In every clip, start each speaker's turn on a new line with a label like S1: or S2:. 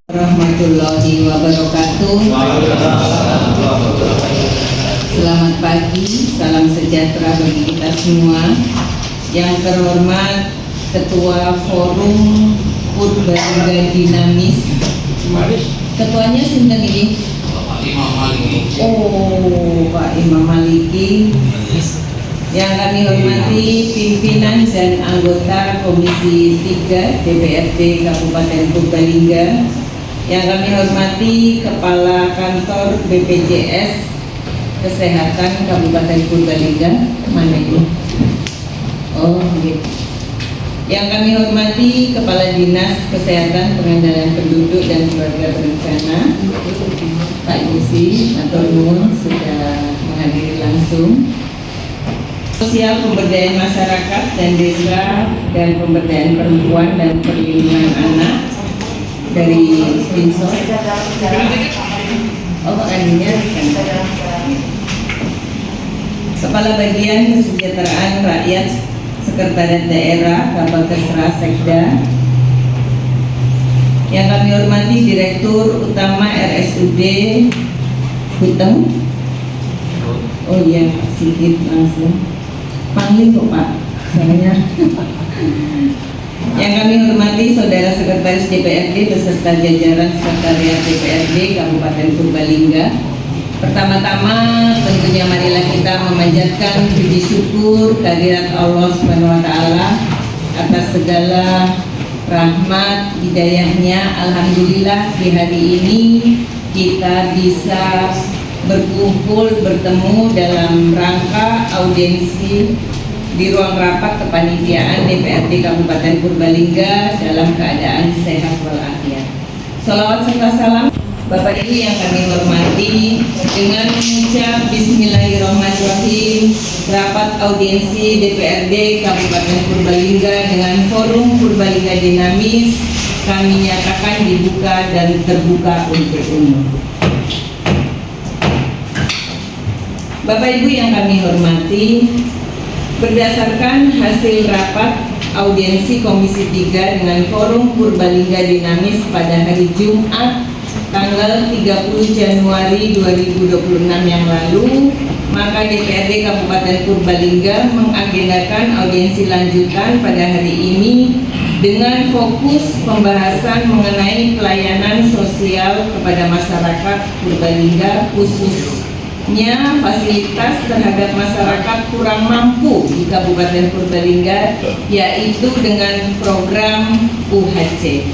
S1: Warahmatullahi wabarakatuh. Selamat pagi, salam sejahtera bagi kita semua. Yang terhormat Ketua Forum Purbalingga Dinamis. Ketuanya sinten iki?
S2: Pak Imam Maliki.
S1: Oh, Pak Imam Maliki. Yang kami hormati pimpinan dan anggota Komisi 3 DPRD Kabupaten Purbalingga. Yang kami hormati Kepala Kantor BPJS Kesehatan Kabupaten Purbalingga. Mana itu? Oh, gitu. Yang kami hormati Kepala Dinas Kesehatan Pengendalian Penduduk dan Keluarga Berencana Pak Yusi atau Nun sudah menghadiri langsung. Sosial Pemberdayaan Masyarakat dan Desa dan Pemberdayaan Perempuan dan Perlindungan Anak dari Pinsor. Oh, makanya Kepala Bagian Kesejahteraan Rakyat Sekretariat Daerah Kapolkesra Sekda. Yang kami hormati Direktur Utama RSUD Huteng. Oh iya, sedikit langsung panggil kok Pak soalnya. Yang kami hormati Saudara Sekretaris DPRD beserta jajaran Sekretariat DPRD Kabupaten Purbalingga. Pertama-tama tentunya marilah kita memanjatkan puji syukur kehadirat Allah SWT atas segala rahmat hidayahnya. Alhamdulillah di hari ini kita bisa berkumpul bertemu dalam rangka audiensi di ruang rapat kepanitiaan DPRD Kabupaten Purbalingga dalam keadaan sehat walafiat. Salawat serta salam Bapak Ibu yang kami hormati, dengan mengucap Bismillahirrahmanirrahim, rapat audiensi DPRD Kabupaten Purbalingga dengan Forum Purbalingga Dinamis kami nyatakan dibuka dan terbuka untuk umum. Bapak Ibu yang kami hormati, berdasarkan hasil rapat audiensi Komisi 3 dengan Forum Purbalingga Dinamis pada hari Jumat tanggal 30 Januari 2026 yang lalu, maka DPRD Kabupaten Purbalingga mengagendakan audiensi lanjutan pada hari ini dengan fokus pembahasan mengenai pelayanan sosial kepada masyarakat Purbalingga, khususnya fasilitas terhadap masyarakat kurang mampu di Kabupaten Purbalingga, yaitu dengan program UHC.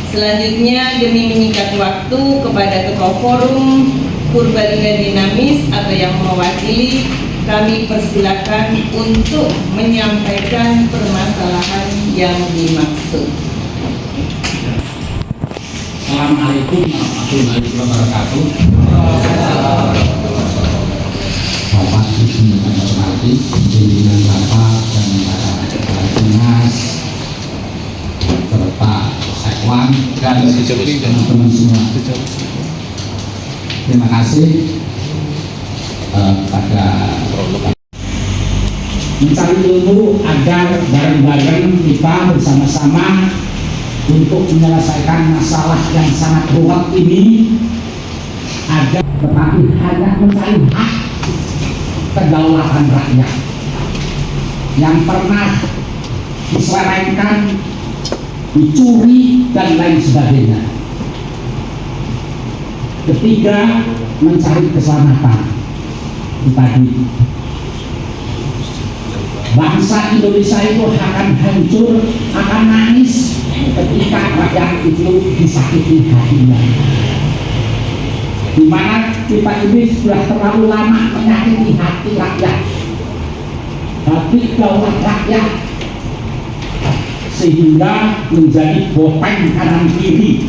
S1: Selanjutnya, demi menyingkat waktu, kepada Ketua Forum Purbalingga Dinamis atau yang mewakili, kami persilakan untuk menyampaikan permasalahan yang dimaksud.
S2: Assalamualaikum warahmatullahi wabarakatuh. Bapak Ibu yang kami hormati, pimpinan rapat dan para kepala dinas serta sekwan dan teman-teman semua. Terima kasih pada mencari ilmu agar bareng-bareng kita bersama-sama untuk menyelesaikan masalah yang sangat rumit ini, agar tetapi hanya mencari hak kedaulatan rakyat yang pernah diselewengkan, dicuri dan lain sebagainya. Ketiga, mencari keselamatan. Tadi bangsa Indonesia itu akan hancur, akan nangis ketika rakyat itu disakiti hatinya. Di mana kita ini sudah terlalu lama menyakiti hati rakyat, hati daulat rakyat, sehingga menjadi bopeng kanan kiri.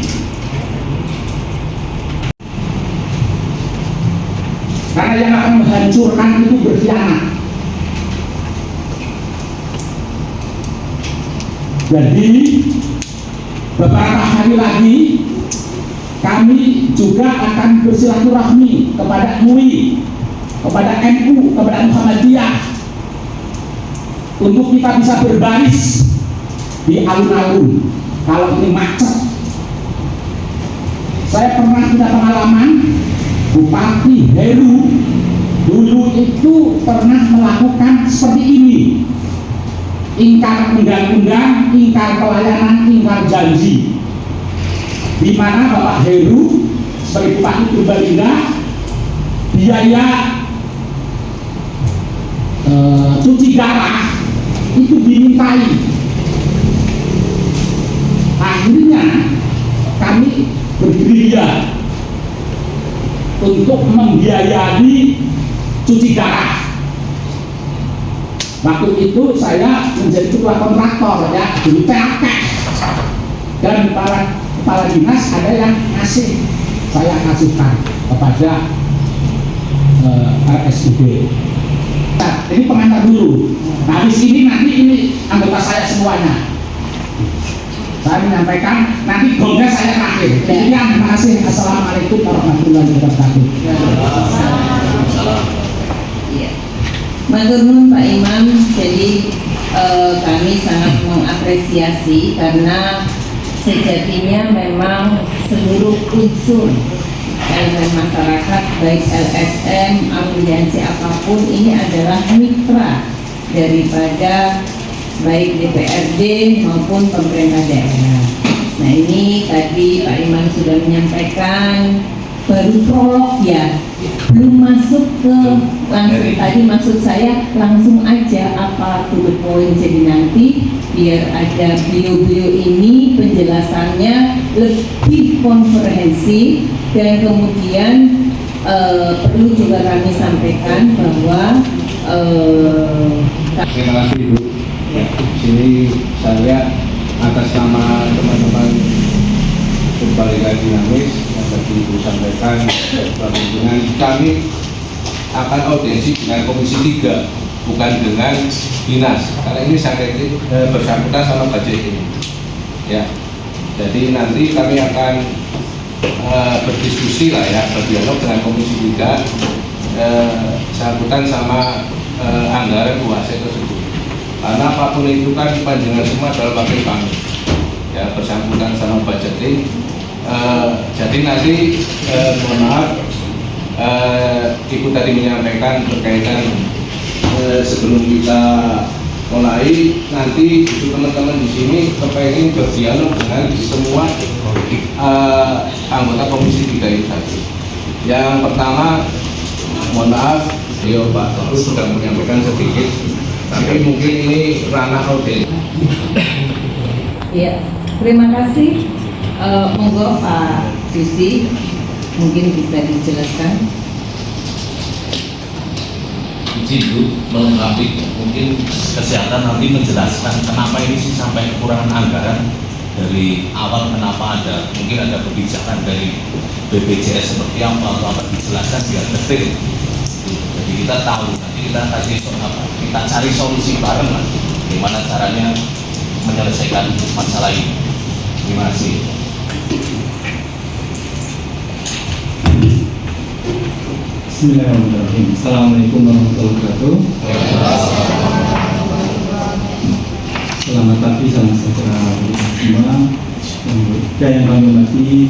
S2: Karena yang akan menghancurkan itu berkhianat. Jadi beberapa hari lagi kami juga akan bersilaturahmi kepada MUI kepada NU, kepada Muhammadiyah, untuk kita bisa berbaris di alun-alun kalau ini macet. Saya pernah punya pengalaman, Bupati Heru dulu itu pernah melakukan seperti ini, ingkar undang-undang, ingkar pelayanan, ingkar janji, di mana Bapak Heru sebagai Bupati Purbalingga biaya cuci darah itu dimintai. Akhirnya kami bergerilya untuk membiayai cuci darah. Waktu itu saya menjadi ketua kontraktor ya, di PLK, dan para kepala dinas ada yang ngasih, saya kasihkan kepada RSUD. Nah, ini pengantar dulu. Nah, habis ini nanti ini anggota saya semuanya. Saya menyampaikan, nanti gongnya saya terakhir. Terima kasih. Assalamualaikum warahmatullahi wabarakatuh.
S1: Iya. Matur nuwun Pak Imam. Jadi kami sangat mengapresiasi karena sejatinya memang seluruh unsur elemen masyarakat, baik LSM, afiliasi apapun, ini adalah mitra daripada baik DPRD maupun pemerintah daerah. Nah, ini tadi Pak Imam sudah menyampaikan, baru prolog ya, belum masuk ke langsung. Tadi maksud saya langsung aja apa to the point, jadi nanti biar ada beliau-beliau ini penjelasannya lebih komprehensif. Dan kemudian perlu juga kami sampaikan bahwa
S3: terima kasih Ibu. Ya, di sini saya atas nama teman-teman Purbalingga Dinamis yang tadi Ibu sampaikan, pimpinan kami akan audiensi dengan Komisi 3, bukan dengan dinas, karena ini sangat bersangkutan sama budget ini. Ya, jadi nanti kami akan berdiskusi lah ya, berdialog dengan Komisi 3 sangkutan sama anggaran UASE tersebut. Karena apapun itu kan panjangan semua adalah wakil kami ya, bersangkutan sama budgeting. Jadi nanti mohon maaf, Ibu tadi menyampaikan berkaitan sebelum kita mulai, nanti teman-teman di sini kepengen berdialog dengan semua anggota Komisi 3 itu tadi. Yang pertama, mohon maaf, Pak Terus sudah menyampaikan sedikit, tapi mungkin ini ranah audiens.
S1: ya, terima kasih. Monggo Pak Susi, mungkin bisa dijelaskan.
S4: Ibu melengkapi, mungkin kesehatan nanti menjelaskan kenapa ini sih sampai kekurangan anggaran dari awal, kenapa ada, mungkin ada kebijakan dari BPJS seperti apa atau apa, dijelaskan biar detail. Jadi kita tahu, nanti kita kasih apa, kita cari solusi bareng lah, gimana caranya menyelesaikan masalah ini. Terima kasih.
S5: Bismillahirrahmanirrahim. Assalamualaikum warahmatullahi wabarakatuh. Selamat pagi, salam sejahtera bagi semua. Yang kami hormati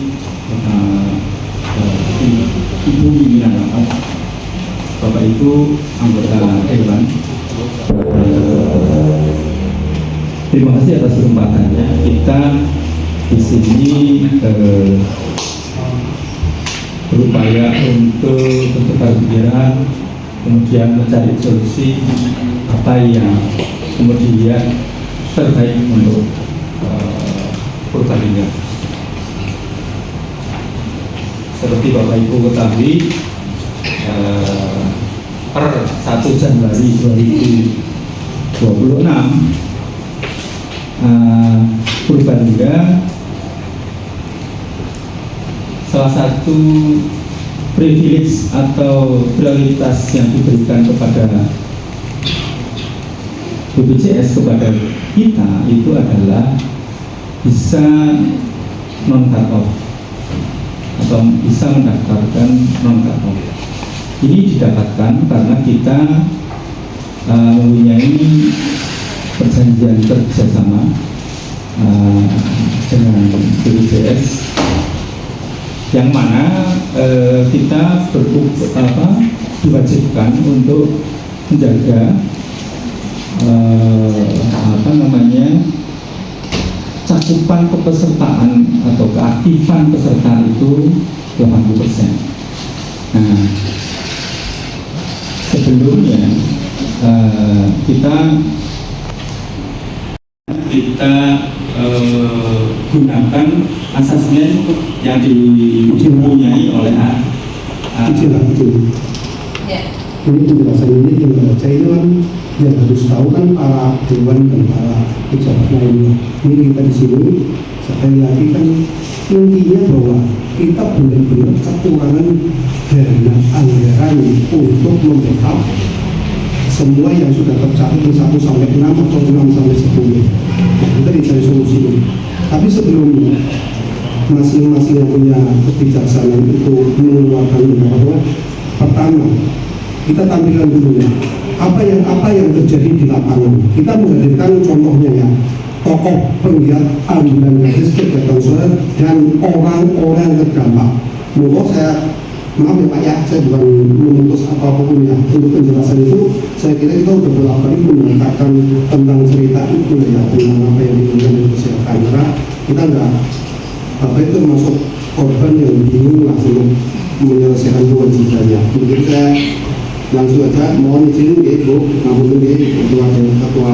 S5: Ibu pimpinan rapat, Bapak Ibu anggota Dewan. Terima kasih atas kesempatannya. Kita di sini berupaya untuk bertukar pikiran, kemudian mencari solusi apa yang kemudian terbaik untuk Purbalingga. Seperti Bapak Ibu ketahui, per 1 Januari 2026 Purbalingga salah satu privilege atau prioritas yang diberikan kepada BPJS kepada kita itu adalah bisa non cut off atau bisa mendaftarkan non cut off. Ini didapatkan karena kita mempunyai perjanjian kerjasama dengan BPJS, yang mana kita diwajibkan untuk menjaga cakupan kepesertaan atau keaktifan peserta itu 80%. Nah, sebelumnya kita gunakan asesmen yang dipunyai oleh
S1: Ya.
S6: Ini penjelasan ini tinggal baca ini kan yang harus tahu kan para dewan dan para pejabat lainnya. Ini kita di sini sekali lagi kan intinya bahwa kita benar-benar kekurangan dana anggaran untuk membackup semua yang sudah tercatat di 1 sampai 6 atau 6 sampai 10. Nah, kita dicari solusi. Tapi sebelumnya masing-masing yang punya kebijaksanaan itu mengeluarkan bahwa pertama kita tampilkan dulu ya apa yang terjadi di lapangan. Kita menghadirkan contohnya ya, tokoh penggiat ambulan gratis kegiatan sosial dan orang-orang terdampak. Monggo saya maaf ya Pak ya, saya bukan memutus apapun ya, untuk penjelasan itu saya kira kita sudah beberapa kali mengatakan tentang cerita itu ya, tentang apa yang diinginkan dari kesehatan, karena kita enggak apa itu masuk korban yang bingung langsung menyelesaikan kewajibannya. Mungkin saya langsung aja mohon izin ya Bu, ngapunten ya ketua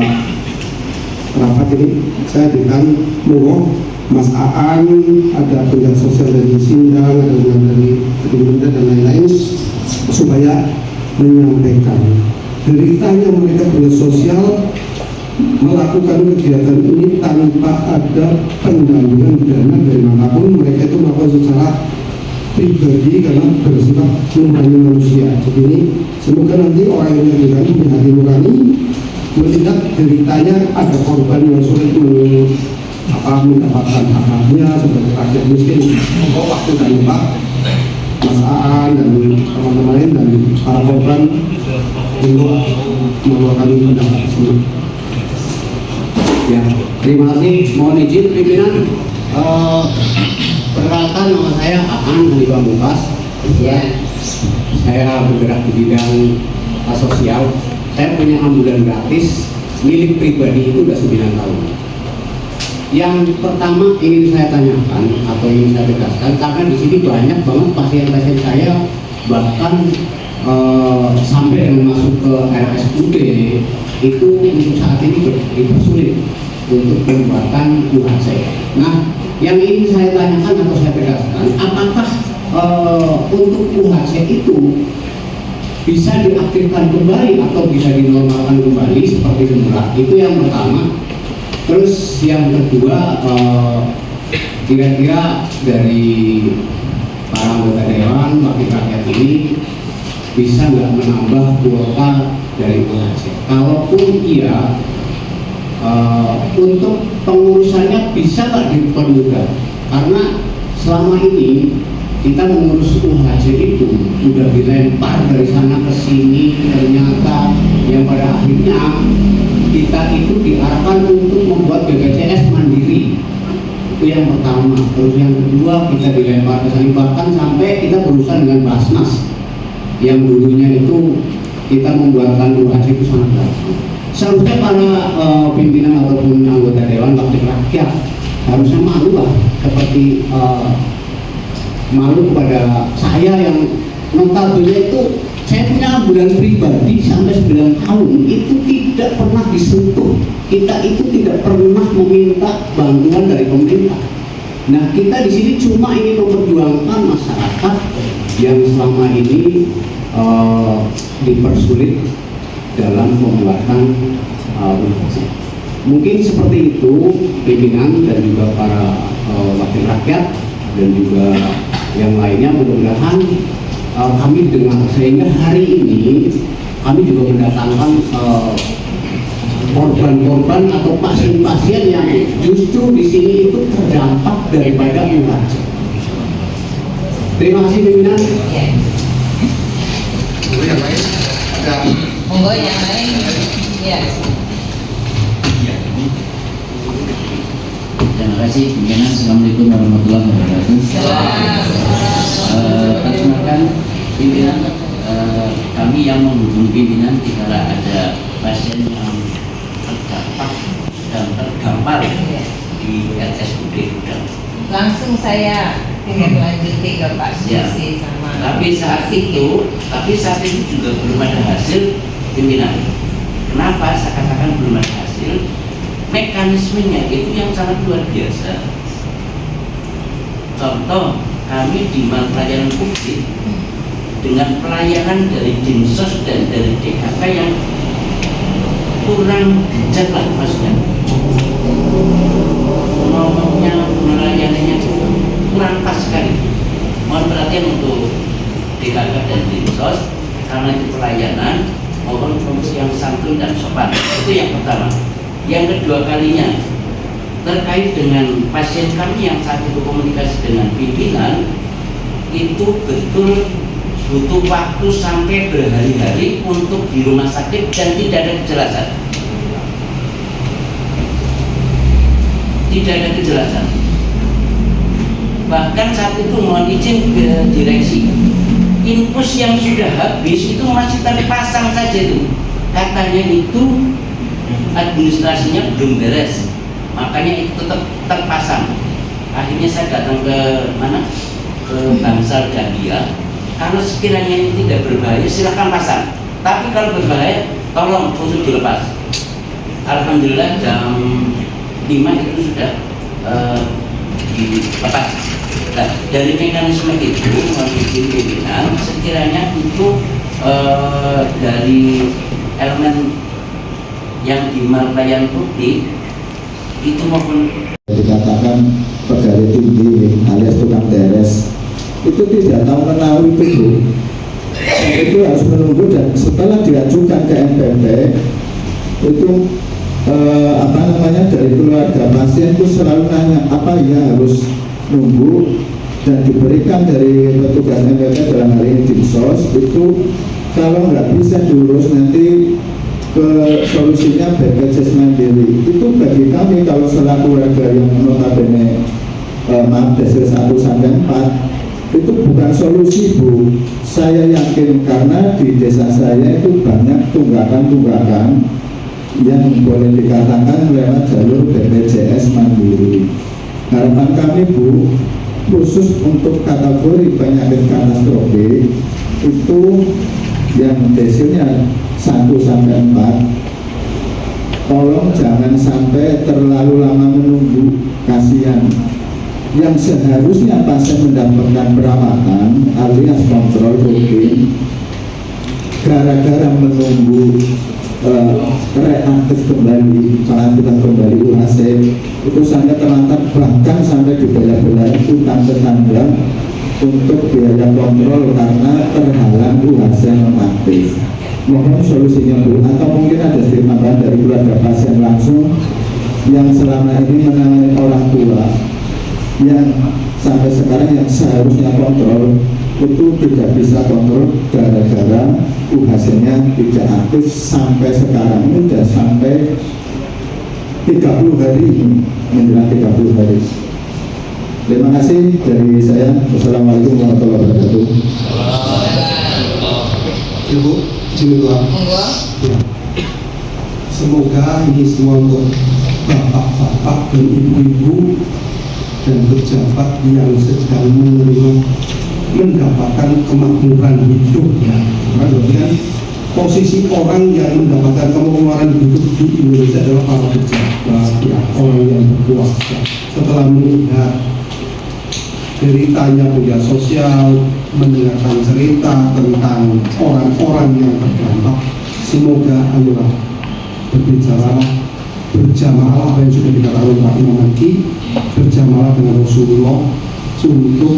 S6: rapat ini, saya berikan monggo Mas Aan, ada penggiat sosial dari Sindang, ada dari Kediri dan lain-lain, supaya menyampaikan deritanya mereka penggiat sosial melakukan kegiatan ini tanpa ada pendampingan dana dari manapun. Mereka itu melakukan secara pribadi karena bersifat melayani manusia. Jadi ini semoga nanti orang yang punya hati nurani melihat deritanya ada korban yang sulit mendapatkan hak-haknya sebagai rakyat miskin. Monggo waktu dan Pak Mas Aan dan teman-teman lain dan para korban untuk mengeluarkan pendapat tersebut.
S7: Ya, terima kasih. Mohon izin pimpinan. Perkenalkan, nama saya Aan Hanifah Mumtaz.
S1: Ya.
S7: Saya bergerak di bidang sosial. Saya punya ambulan gratis milik pribadi itu sudah 9 tahun. Yang pertama ingin saya tanyakan atau ingin saya tegaskan, karena di sini banyak banget pasien-pasien saya bahkan sampai dengan masuk ke RSUD itu untuk saat ini dipersulit untuk pembuatan UHC. Nah, yang ingin saya tanyakan atau saya tegaskan, apakah untuk UHC itu bisa diaktifkan kembali atau bisa dinormalkan kembali seperti semula? Itu yang pertama. Terus yang kedua, kira-kira dari para anggota dewan wakil rakyat ini bisa nggak menambah kuota dari UHC? Kalaupun iya, untuk pengurusannya bisa nggak dipermudah? Karena selama ini kita mengurus UHC itu sudah dilempar dari sana ke sini, ternyata yang pada akhirnya kita itu diarahkan untuk membuat BPJS mandiri. Itu yang pertama. Terus yang kedua, kita dilempar ke sana, bahkan sampai kita berurusan dengan Basnas yang dulunya itu kita membuatkan UHC itu sangat berat. Seharusnya para pimpinan ataupun anggota dewan wakil rakyat harusnya malu lah, seperti malu kepada saya yang notabene itu saya punya ambulan pribadi sampai 9 tahun itu tidak pernah disentuh. Kita itu tidak pernah meminta bantuan dari pemerintah. Nah, kita di sini cuma ingin memperjuangkan masyarakat yang selama ini dipersulit dalam pembuatan UHC. Mungkin seperti itu pimpinan dan juga para wakil rakyat dan juga yang lainnya. Mudah-mudahan kami dengar, sehingga hari ini kami juga mendatangkan korban-korban atau pasien-pasien yang justru di sini itu terdampak daripada UHC. Terima kasih pimpinan.
S6: yang lain ada.
S1: Monggo yang lain. Ya.
S8: Terima kasih pimpinan. Assalamualaikum warahmatullahi wabarakatuh. Perkenalkan pimpinan, kami yang menghubungi pimpinan jika ada pasien yang terdampak dan terdampar di RSUD Gudang.
S1: Langsung saya ingin lanjuti ke Pak
S8: Ya.
S1: Susi sama.
S8: Tapi saat itu juga belum ada hasil pimpinan. Kenapa saya katakan belum ada hasil? Mekanismenya itu yang sangat luar biasa. Contoh, kami di pelayanan publik dengan pelayanan dari Dinsos dan dari DKK yang kurang bijak lah maksudnya. Ngomongnya, melayaninya kurang pas sekali. Mohon perhatian untuk DKK dan Dinsos, karena itu pelayanan, mohon promosi yang santun dan sopan. Itu yang pertama. Yang kedua kalinya, terkait dengan pasien kami yang saat itu komunikasi dengan pimpinan, itu betul butuh waktu sampai berhari-hari untuk di rumah sakit dan tidak ada kejelasan. Tidak ada kejelasan. Bahkan saat itu mohon izin ke direksi, infus yang sudah habis itu masih terpasang saja itu. Katanya itu administrasinya belum beres, makanya itu tetap terpasang. Akhirnya saya datang ke mana? Ke Bangsal Gambia. Kalau sekiranya ini tidak berbahaya, silahkan pasang. Tapi kalau berbahaya, tolong untuk dilepas. Alhamdulillah jam 5 itu sudah dilepas. Nah, dari mekanisme itu, izin pimpinan, sekiranya itu dari elemen yang di pelayanan publik itu maupun
S5: dikatakan pegawai tinggi alias tukang beres itu tidak tahu menau itu harus menunggu, dan setelah diajukan ke MPP itu dari keluarga pasien itu selalu nanya apa ya harus nunggu, dan diberikan dari petugas MPP dalam hari ini Dinsos itu kalau nggak bisa diurus nanti ke solusinya BPJS Mandiri. Itu bagi kami kalau selaku warga yang notabene maaf desil 1 sampai 4 itu bukan solusi, Bu. Saya yakin karena di desa saya itu banyak tunggakan-tunggakan yang boleh dikatakan lewat jalur BPJS Mandiri. Harapan kami, Bu, khusus untuk kategori penyakit katastrofi itu yang desilnya 1 sampai 4, tolong jangan sampai terlalu lama menunggu, kasihan. Yang seharusnya pasien mendapatkan perawatan alias kontrol rutin, gara-gara menunggu reaktif kembali, pengambilan kembali UHC itu sampai terlantar, bahkan sampai dibayar-bayar utang tetangga untuk biaya kontrol karena terhalang UHC nonaktif. Mohon solusinya, Bu, atau mungkin ada tambahan dari keluarga pasien langsung yang selama ini menangani orang tua yang sampai sekarang yang seharusnya kontrol itu tidak bisa kontrol gara-gara UHC-nya tidak aktif sampai sekarang ini sudah sampai 30 hari menjelang 30 hari. Terima kasih dari saya. Wassalamualaikum warahmatullahi wabarakatuh.
S6: Ibu, sini doa. Ya. Semoga ini semua untuk bapak-bapak dan ibu-ibu dan pejabat yang sedang mendapatkan kemakmuran hidup, ya. Kan posisi orang yang mendapatkan kemakmuran hidup di Indonesia adalah para pejabat, ya, orang yang berkuasa. Setelah melihat ceritanya media sosial, mendengarkan cerita tentang orang-orang yang terdampak, semoga ayolah berbicara, berjamaah apa yang sudah dikatakan Pak Imam Hadi, berjamaah dengan Rasulullah untuk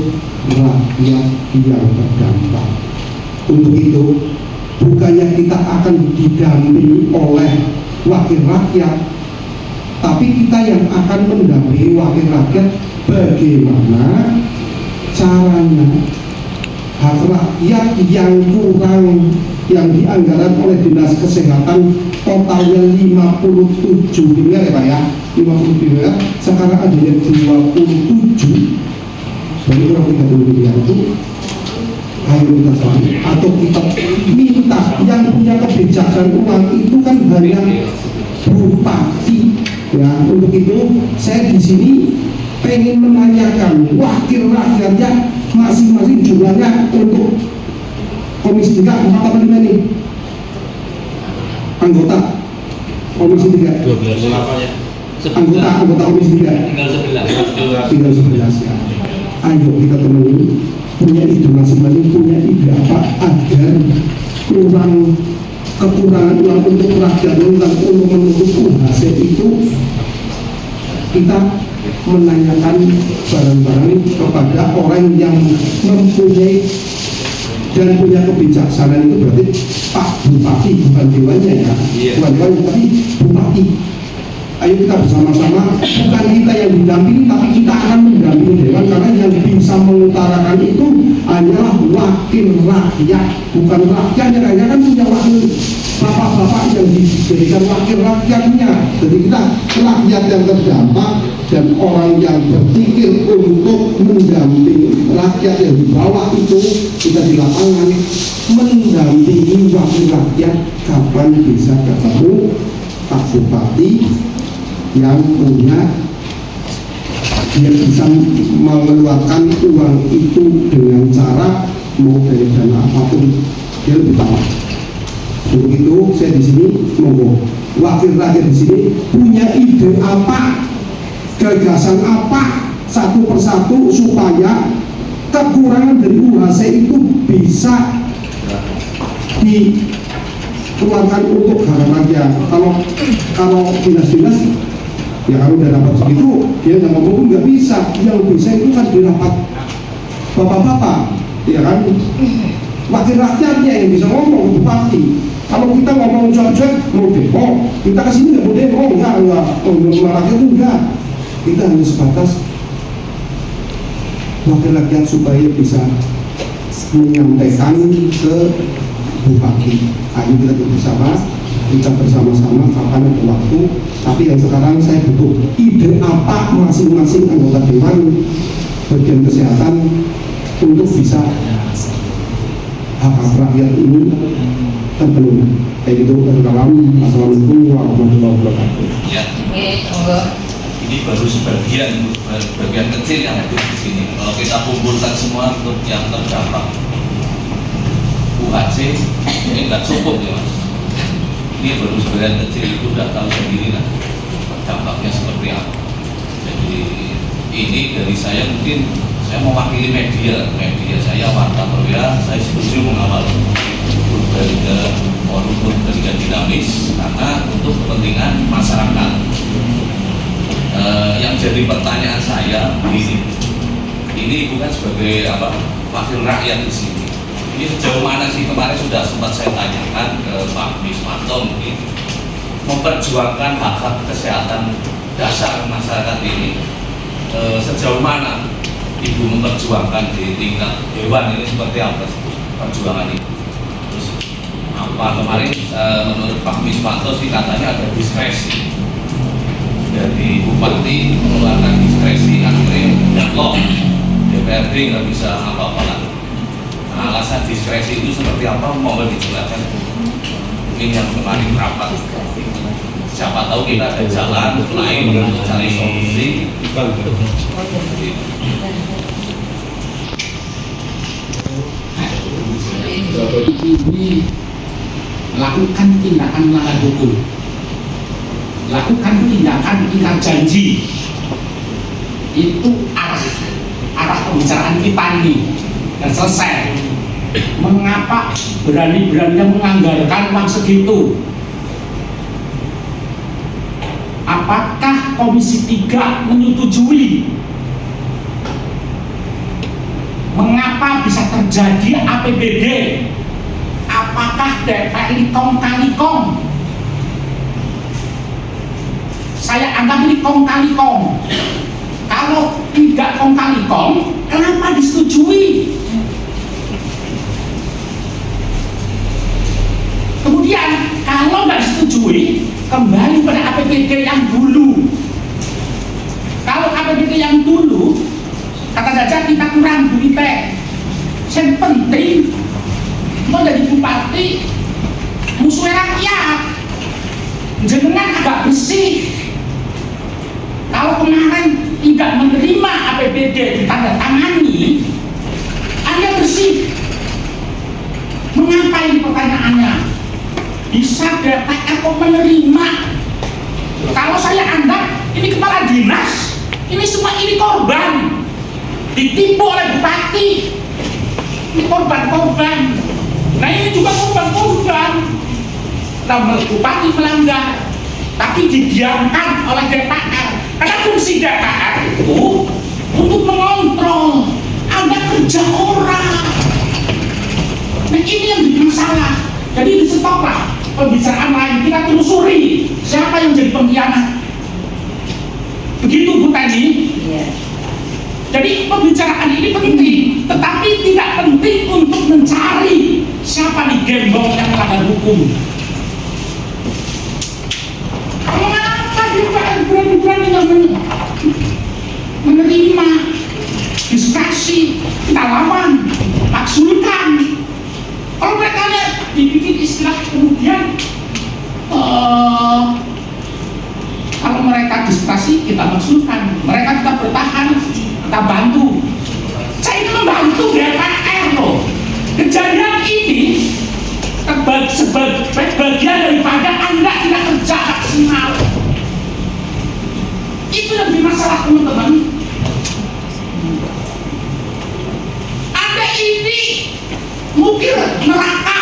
S6: rakyat yang terdampak. Untuk itu, bukannya kita akan didampingi oleh wakil rakyat, tapi kita yang akan mendampingi wakil rakyat bagaimana caranya hak rakyat yang kurang yang dianggaran oleh Dinas Kesehatan totalnya 57 miliar ya Pak ya, 57 miliar, sekarang adanya 27, berarti kurang 30 miliar itu. Ayo kita soal, atau kita minta yang punya kebijakan uang itu kan hanya bupati ya. Untuk itu saya di sini pengen menanyakan wakil rakyatnya masing-masing jumlahnya untuk Komisi 3 4 apa 5 nih anggota Komisi 3 anggota Komisi 3 tinggal 11 ya. Ayo kita temui punya ide masing-masing, punya ide apa agar kekurangan uang untuk rakyat untuk menutup UHC itu kita menanyakan barang-barang kepada orang yang mempunyai dan punya kebijaksanaan. Itu berarti Pak Bupati, bukan dewannya ya, bukan dewannya tapi Bupati. Ayo kita bersama-sama, bukan kita yang didampingi, tapi kita akan mendampingi dewan, karena yang bisa mengutarakan itu hanyalah wakil rakyat, bukan rakyatnya. Rakyat kan punya wakil bapak-bapak yang dijadikan wakil rakyatnya. Jadi kita rakyat yang terdampak dan orang yang berpikir untuk mendampingi rakyat yang di bawah itu, kita di lapangan mendampingi wakil rakyat. Kapan bisa ketemu Pak Bupati yang punya, dia bisa mengeluarkan uang itu dengan cara mau dari dana apapun, dia lebih tahu. Untuk itu saya di sini monggo wakil rakyat di sini punya ide apa, gagasan apa, satu persatu supaya kekurangan dari UHC itu bisa dikeluarkan untuk harapannya. Kalau dinas-dinas ya kalau udah dapat segitu dia yang ngomong nggak bisa, yang bisa itu kan dirapat bapak-bapak ya kan, wakil rakyatnya yang bisa ngomong, bupati. Kalau kita ngomong cuek-cuek mau demo, kita kesini nggak mau demo, enggak rakyat itu enggak, kita hanya sebatas wakil rakyat supaya bisa menyampaikan ke bupati. Ayo kita bersama, kita bersama-sama kapan ada waktu. Tapi yang sekarang saya butuh ide apa masing-masing anggota dewan bagian kesehatan untuk bisa hak rakyat ini terpenuhi. Kayak gitu. Assalamualaikum warahmatullahi wabarakatuh.
S4: Ya, ini baru bagian kecil yang ada di sini. Kalau kita kumpulkan semua untuk yang terdampak UHC ini nggak cukup ya Mas. Ini baru sebagian kecil, itu udah tahu sendiri lah dampaknya seperti apa. Jadi ini dari saya, mungkin saya mewakili media saya wartawan ya, saya setuju mengawal forum pendidikan dinamis karena untuk kepentingan masyarakat. Yang jadi pertanyaan saya ini bukan sebagai wakil rakyat di sini. Ini sejauh mana sih, kemarin sudah sempat saya tanyakan ke Pak Mismanto, mungkin memperjuangkan hak-hak kesehatan dasar masyarakat ini, sejauh mana Ibu memperjuangkan di tingkat dewan ini, seperti apa sih perjuangan ini? Terus apa kemarin menurut Pak Mismanto sih katanya ada diskresi dari Bupati, mengeluarkan diskresi, akhirnya deadlock, DPRD nggak bisa apa-apa lagi. Alasan diskresi itu seperti apa, mohon dijelaskan. Mungkin yang kemarin rapat, siapa tahu kita ada jalan lain untuk cari solusi.
S2: Ini lakukan tindakan melanggar hukum, lakukan tindakan ingkar janji. Itu arah pembicaraan kita ini dan selesai. Mengapa berani-beraninya menganggarkan uang segitu? Apakah Komisi 3 menyetujui? Mengapa bisa terjadi APBD? Apakah DPR ini kong-kali-kong? Saya anggap ini kong-kali-kong. Kalau tidak kong-kali-kong, kenapa disetujui? menyetujui kembali pada APBD yang dulu. Kalau APBD yang dulu, kata saja kita kurang duitnya. Yang penting menjadi bupati musuh rakyat, jenengan agak bersih. Kalau kemarin tidak menerima APBD ditandatangani, Anda bersih. Mengapa ini pertanyaannya? Bisa DPR kok menerima? Kalau saya anggap ini kepala dinas, ini semua ini korban, ditipu oleh bupati. Ini korban-korban. Nah ini juga korban-korban. Nah, bupati melanggar, tapi didiamkan oleh DPR. Karena fungsi DPR itu untuk mengontrol, Anda kerja orang. Nah ini yang jadi masalah. Jadi di stoplah pembicaraan lain, kita telusuri siapa yang jadi pengkhianat. Begitu Bu Tani. Jadi pembicaraan ini penting, tetapi tidak penting untuk mencari siapa nih gembong yang melanggar hukum. Mengapa DPR berani-berani menerima diskusi, kita lawan, maksulkan. Kalau mereka dibikin istilah kemudian kalau mereka diskusi kita maksulkan, mereka tetap bertahan, kita bantu. Saya ini membantu DPR loh. Kejadian ini sebagai bagian daripada Anda tidak kerja maksimal. Itu yang jadi masalah teman-teman. Anda ini mungkin neraka.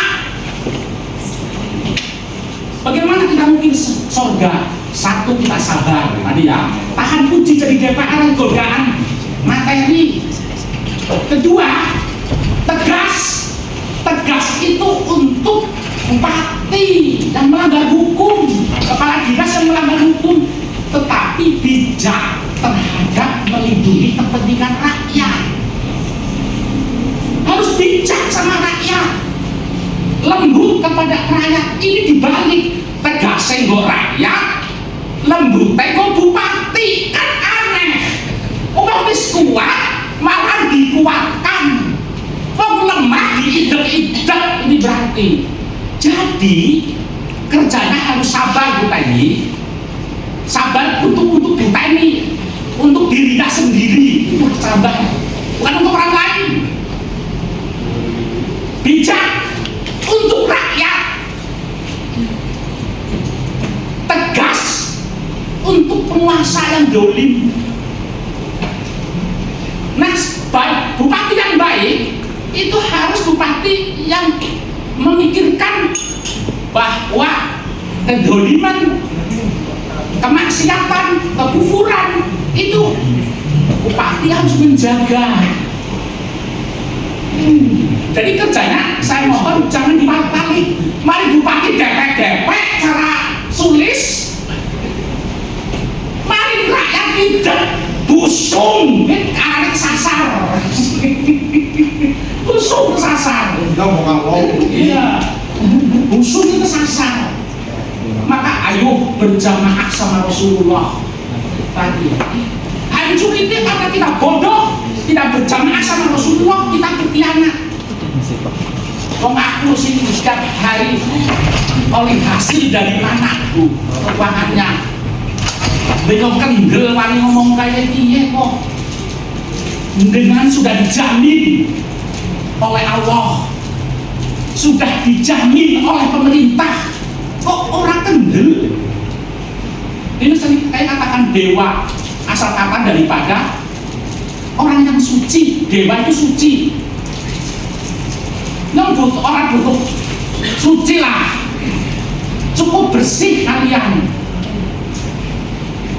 S2: Bagaimana kita mungkin surga? Satu, kita sabar tadi ya, tahan uji jadi DPR godaan materi. Kedua, tegas itu untuk bupati yang melanggar hukum, kepala dinas yang melanggar hukum, tetapi bijak terhadap melindungi kepentingan rakyat. Harus bijak sama rakyat, lembut kepada rakyat. Ini dibalik, tegas nggo rakyat, lembut nggo bupati, kan aneh. Orang wis kuat malah dikuatkan, wong lemah diidek-idek. Ini berarti jadi kerjanya harus sabar Bu Tani, sabar untuk Bu Tani, untuk dirinya sendiri, sabar, bukan untuk orang lain. Bijak untuk rakyat, tegas untuk penguasa yang dolim. Nah, bupati yang baik itu harus bupati yang memikirkan bahwa kedoliman, kemaksiatan, kekufuran itu bupati harus menjaga. Jadi kerjanya saya mohon jangan dibalik-balik. Mari bupati depek-depek cara sulis, mari rakyat tidak busung, arek sasar. Busung sasar. Iya, busung itu sasar. Maka ayo berjamaah sama Rasulullah tadi. Hancur itu karena kita bodoh, tidak berjamaah sama Rasulullah, kita berkhianat. Kok aku sini setiap hari oleh hasil dari mana Bu keuangannya? Dengan kendel wani ngomong kayak gini kok. Dengan sudah dijamin oleh Allah, sudah dijamin oleh pemerintah, kok orang kendel? Ini saya katakan dewa, asal kata daripada orang yang suci. Dewa itu suci. Orang butuh suci lah, cukup bersih kalian,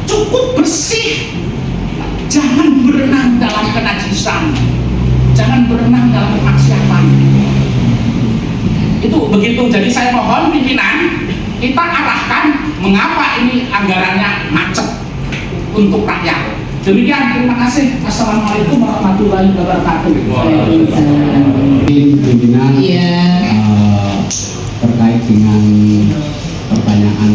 S2: cukup bersih. Jangan berenang dalam kenajisan, jangan berenang dalam kemaksiatan. Itu begitu. Jadi saya mohon pimpinan kita arahkan mengapa ini anggarannya macet untuk rakyat. Demikian, terima kasih. Assalamualaikum warahmatullahi wabarakatuh.
S7: Pimpinan terkait dengan pertanyaan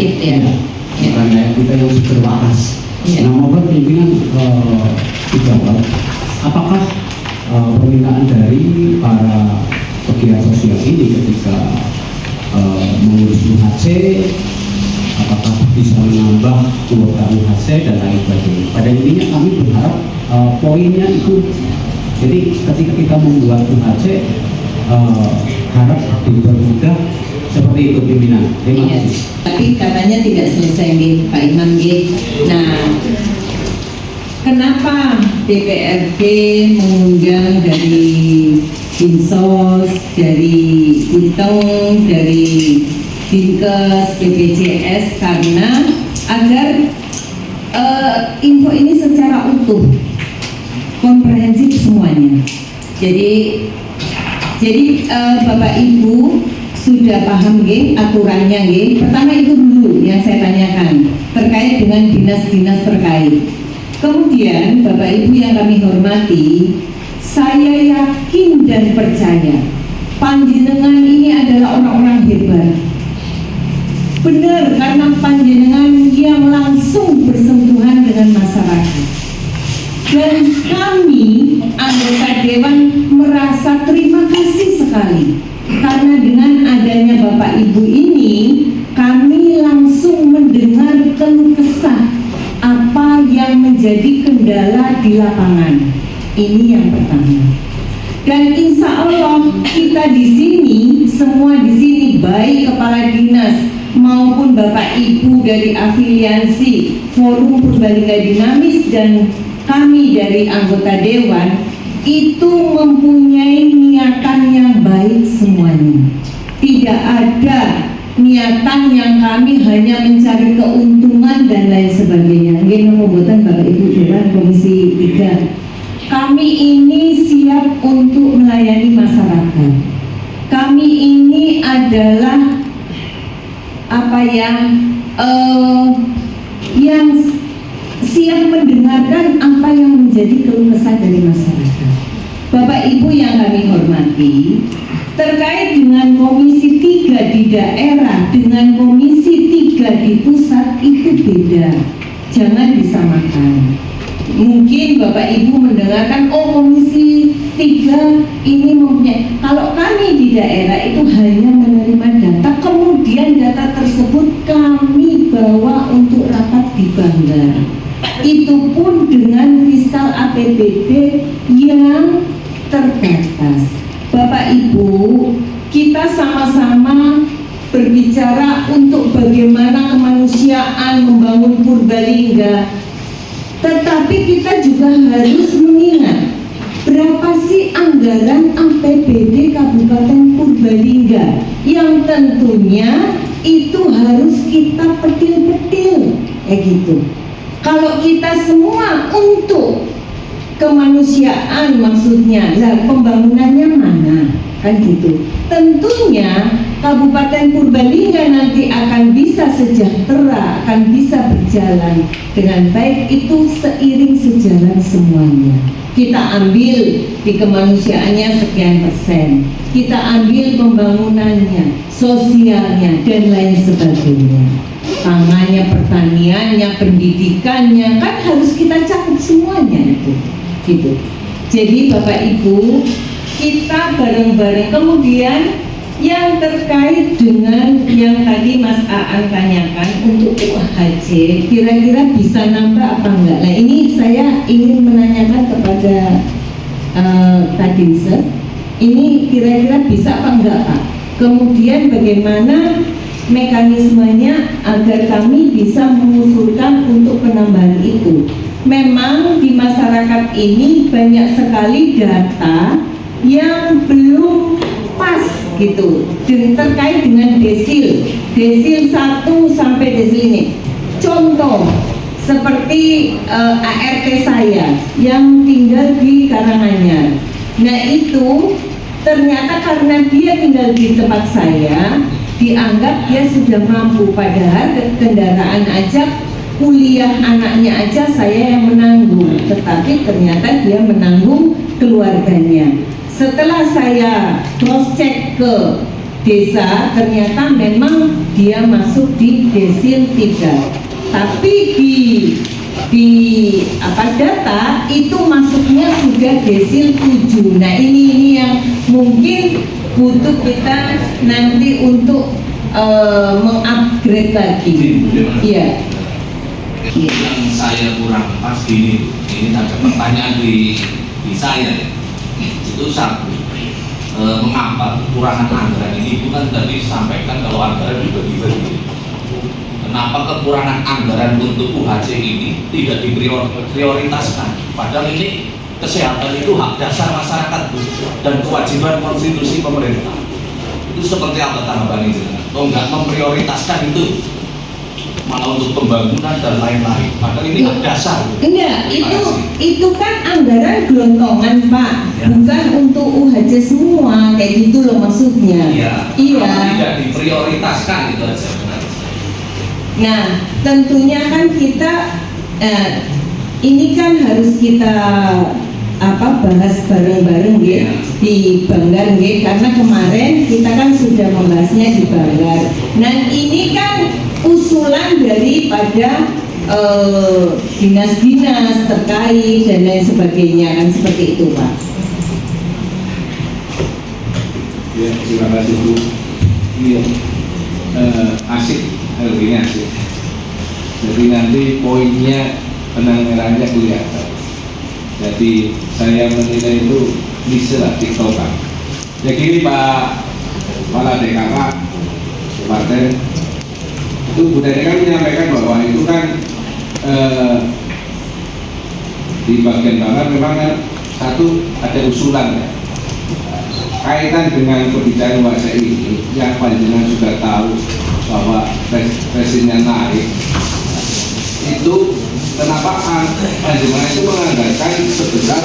S1: inisiatif ya.
S7: Bukan kayak kita yang super waras.
S1: Ya.
S7: Nah, mohon pimpinan dijawab, apakah permintaan dari para pegiat sosial ini ketika mengurus UHC, apakah bisa menambah kuota UHC dan lain sebagainya. Pada intinya kami berharap poinnya itu, jadi ketika kita membuat UHC harap dipermudah seperti itu pimpinan. Terima
S1: Iya.
S7: kasih.
S1: Tapi katanya tidak selesai Pak Imam. Nah, kenapa DPRD mengundang dari Dinsos, dari Intong, dari Dinkes, BPJS, karena agar info ini secara utuh, komprehensif semuanya. Jadi Bapak Ibu sudah paham aturannya. Pertama itu dulu yang saya tanyakan terkait dengan dinas-dinas terkait. Kemudian Bapak Ibu yang kami hormati, saya yakin dan percaya panjenengan ini adalah orang-orang hebat. Benar, karena panjenengan yang langsung bersentuhan dengan masyarakat. Dan kami anggota Dewan merasa terima kasih sekali karena dengan adanya Bapak Ibu ini kami langsung mendengar keluh kesah apa yang menjadi kendala di lapangan. Ini yang pertama. Dan insya Allah kita di sini, semua di sini baik kepala dinas maupun Bapak Ibu dari afiliasi Forum Purbalingga Dinamis dan kami dari anggota Dewan itu mempunyai niatan yang baik semuanya. Tidak ada niatan yang kami hanya mencari keuntungan dan lain sebagainya. Ini membuatkan Bapak Ibu Dewan Komisi 3. Kami ini siap untuk melayani masyarakat. Kami ini adalah yang siap mendengarkan apa yang menjadi keluh kesah dari masyarakat. Bapak Ibu yang kami hormati, terkait dengan Komisi 3 di daerah dengan Komisi 3 di pusat itu beda. Jangan disamakan. Mungkin Bapak Ibu mendengarkan, oh Komisi 3 ini mempunyai. Kalau kami di daerah itu hanya menerima data, kemudian data tersebut kami bawa untuk rapat di Banggar. Itu pun dengan fiskal APBD yang terbatas. Bapak Ibu, kita sama-sama berbicara untuk bagaimana kemanusiaan membangun Purbalingga. Tetapi kita juga harus mengingat berapa sih anggaran APBD Kabupaten Purbalingga yang tentunya itu harus kita petil-petil gitu. Kalau kita semua untuk kemanusiaan maksudnya, lah pembangunannya mana? Kan gitu. Tentunya Kabupaten Purbalingga nanti akan bisa sejahtera, akan bisa berjalan dengan baik itu seiring sejalan semuanya. Kita ambil di kemanusiaannya sekian persen, kita ambil pembangunannya, sosialnya dan lain sebagainya. Pangannya, pertaniannya, pendidikannya kan harus kita cakup semuanya itu. Gitu. Jadi Bapak Ibu, kita bareng-bareng. Kemudian yang terkait dengan yang tadi Mas Aan tanyakan untuk UHC, kira-kira bisa nambah apa enggak? Nah ini saya ingin menanyakan kepada Kadinser, ini kira-kira bisa apa enggak Pak? Kemudian bagaimana mekanismenya agar kami bisa mengusulkan untuk penambahan itu? Memang di masyarakat ini banyak sekali data yang belum pas gitu terkait dengan desil 1 sampai desil ini. Contoh seperti ART saya yang tinggal di Karanganyar. Nah itu ternyata karena dia tinggal di tempat saya dianggap dia sudah mampu, padahal kendaraan aja, kuliah anaknya aja saya yang menanggung, tetapi ternyata dia menanggung keluarganya. Setelah saya cross check ke desa ternyata memang dia masuk di desil 3, tapi di data itu masuknya sudah desil 7. Nah ini yang mungkin butuh kita nanti untuk mengupgrade lagi. Iya.
S4: Yang saya kurang pas ini ada pertanyaan di saya ya. Itu satu, mengapa kekurangan anggaran ini? Itu kan tadi disampaikan kalau anggaran dibagi-bagi. Kenapa kekurangan anggaran untuk UHC ini tidak diprioritaskan? Padahal ini kesehatan itu hak dasar masyarakat dan kewajiban konstitusi pemerintah. Itu seperti apa tanggapan ini? Kalau nggak memprioritaskan itu malah untuk pembangunan dan lain-lain. Padahal ini hak dasar.
S1: Enggak, itu kan anggaran gelontongan Pak,
S4: ya.
S1: Bukan untuk UHC semua, kayak gitu loh maksudnya.
S4: Iya.
S1: Iya.
S4: Tidak diprioritaskan itu aja.
S1: Nah, tentunya kan kita ini kan harus kita bahas bareng-bareng ya di Banggar karena kemarin kita kan sudah membahasnya di Banggar. Nah, ini kan usulan daripada dinas-dinas terkait dan lain sebagainya kan seperti itu Pak.
S3: Ya, terima kasih Bu. Iya, asik, ini asik. Jadi nanti poinnya benang merahnya kelihatan. Jadi saya menilai itu bisa lah tiktokan. Ya gini Pak Kepala DKK Kabupaten, itu Bu Dede kan menyampaikan bahwa itu kan di bagian Banggar memang kan satu ada usulan ya. Kaitan dengan kebijakan UHC ini yang panjenengan sudah tahu bahwa presidennya naik, itu kenapa panjenengan itu menganggarkan sebesar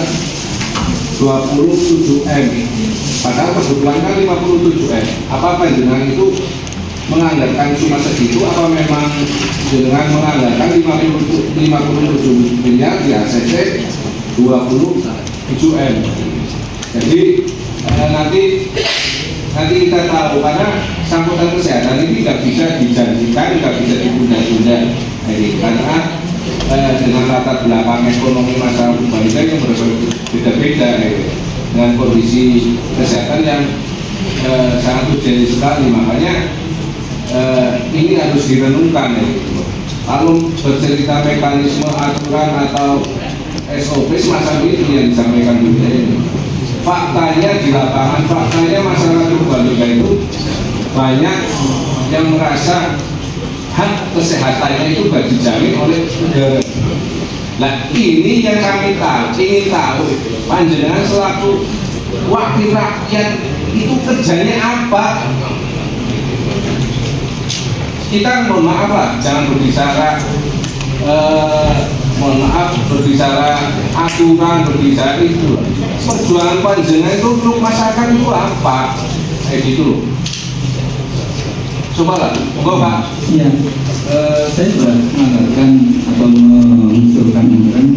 S3: 27M, padahal kebutuhan kan 57M. Apa panjenengan itu menganggarkan cuma segitu, apa memang dengan menganggarkan 57 miliar di ACC 27M? Jadi nanti kita tahu, karena sambutan kesehatan ini nggak bisa dijanjikan, nggak bisa ditunda-tunda. Jadi karena dengan latar belakang ekonomi masyarakat Banggar yang berbeda-beda dengan kondisi kesehatan yang sangat urgent sekali, makanya ini harus direnungkan ya. Kalau bercerita mekanisme aturan atau SOP semacam itu yang disampaikan dulu ini. Faktanya di lapangan, faktanya masyarakat Purbalingga itu banyak yang merasa hak kesehatannya itu gak dijamin oleh negara. Nah ini yang kami ingin tahu, panjenengan selaku wakil rakyat itu kerjanya apa? Kita mohon maaf lah, jangan berbicara berbicara aturan, berbicara itu. Perjuangan panjenengan itu untuk masyarakat itu apa? Kayak gitu loh. Coba lah, enggak Pak?
S5: Iya, saya sudah menganggarkan atau mengusulkan anggaran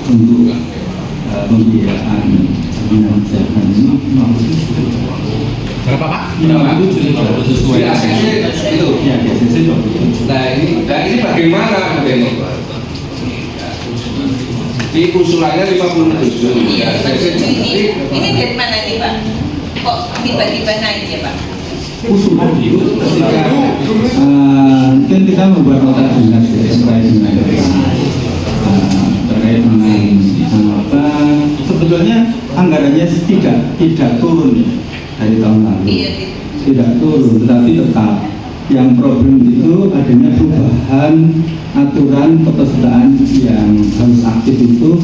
S5: untuk pembiayaan bidang kesehatan ini.
S2: Berapa Pak?
S3: Di ACC itu.
S5: Ya, di ACC itu.
S3: Nah ini bagaimana ini? Di usulannya 57. Ya,
S1: Ini dari mana nih Pak? Kok tiba-tiba naik ya Pak?
S5: Usulan itu ketika mungkin kita membuat nota dinas ya, terkait dengan apa? Sebetulnya anggarannya tidak turun ya, dari tahun lalu.
S1: Iya,
S5: Tidak turun, tetapi tetap yang problem itu adanya perubahan aturan kepesertaan yang harus aktif itu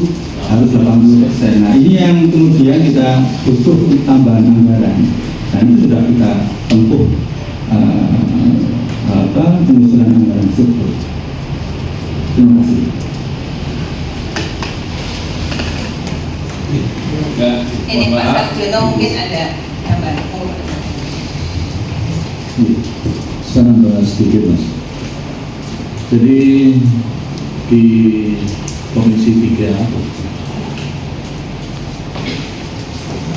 S5: harus 80%. Nah ini yang kemudian kita butuh tambahan anggaran, dan itu sudah kita tempuh pengusulan anggaran tersebut. Terima kasih.
S1: Ini Pak Sarjono mungkin ada tambahan.
S5: Saya nambah sedikit Mas. Jadi di Komisi 3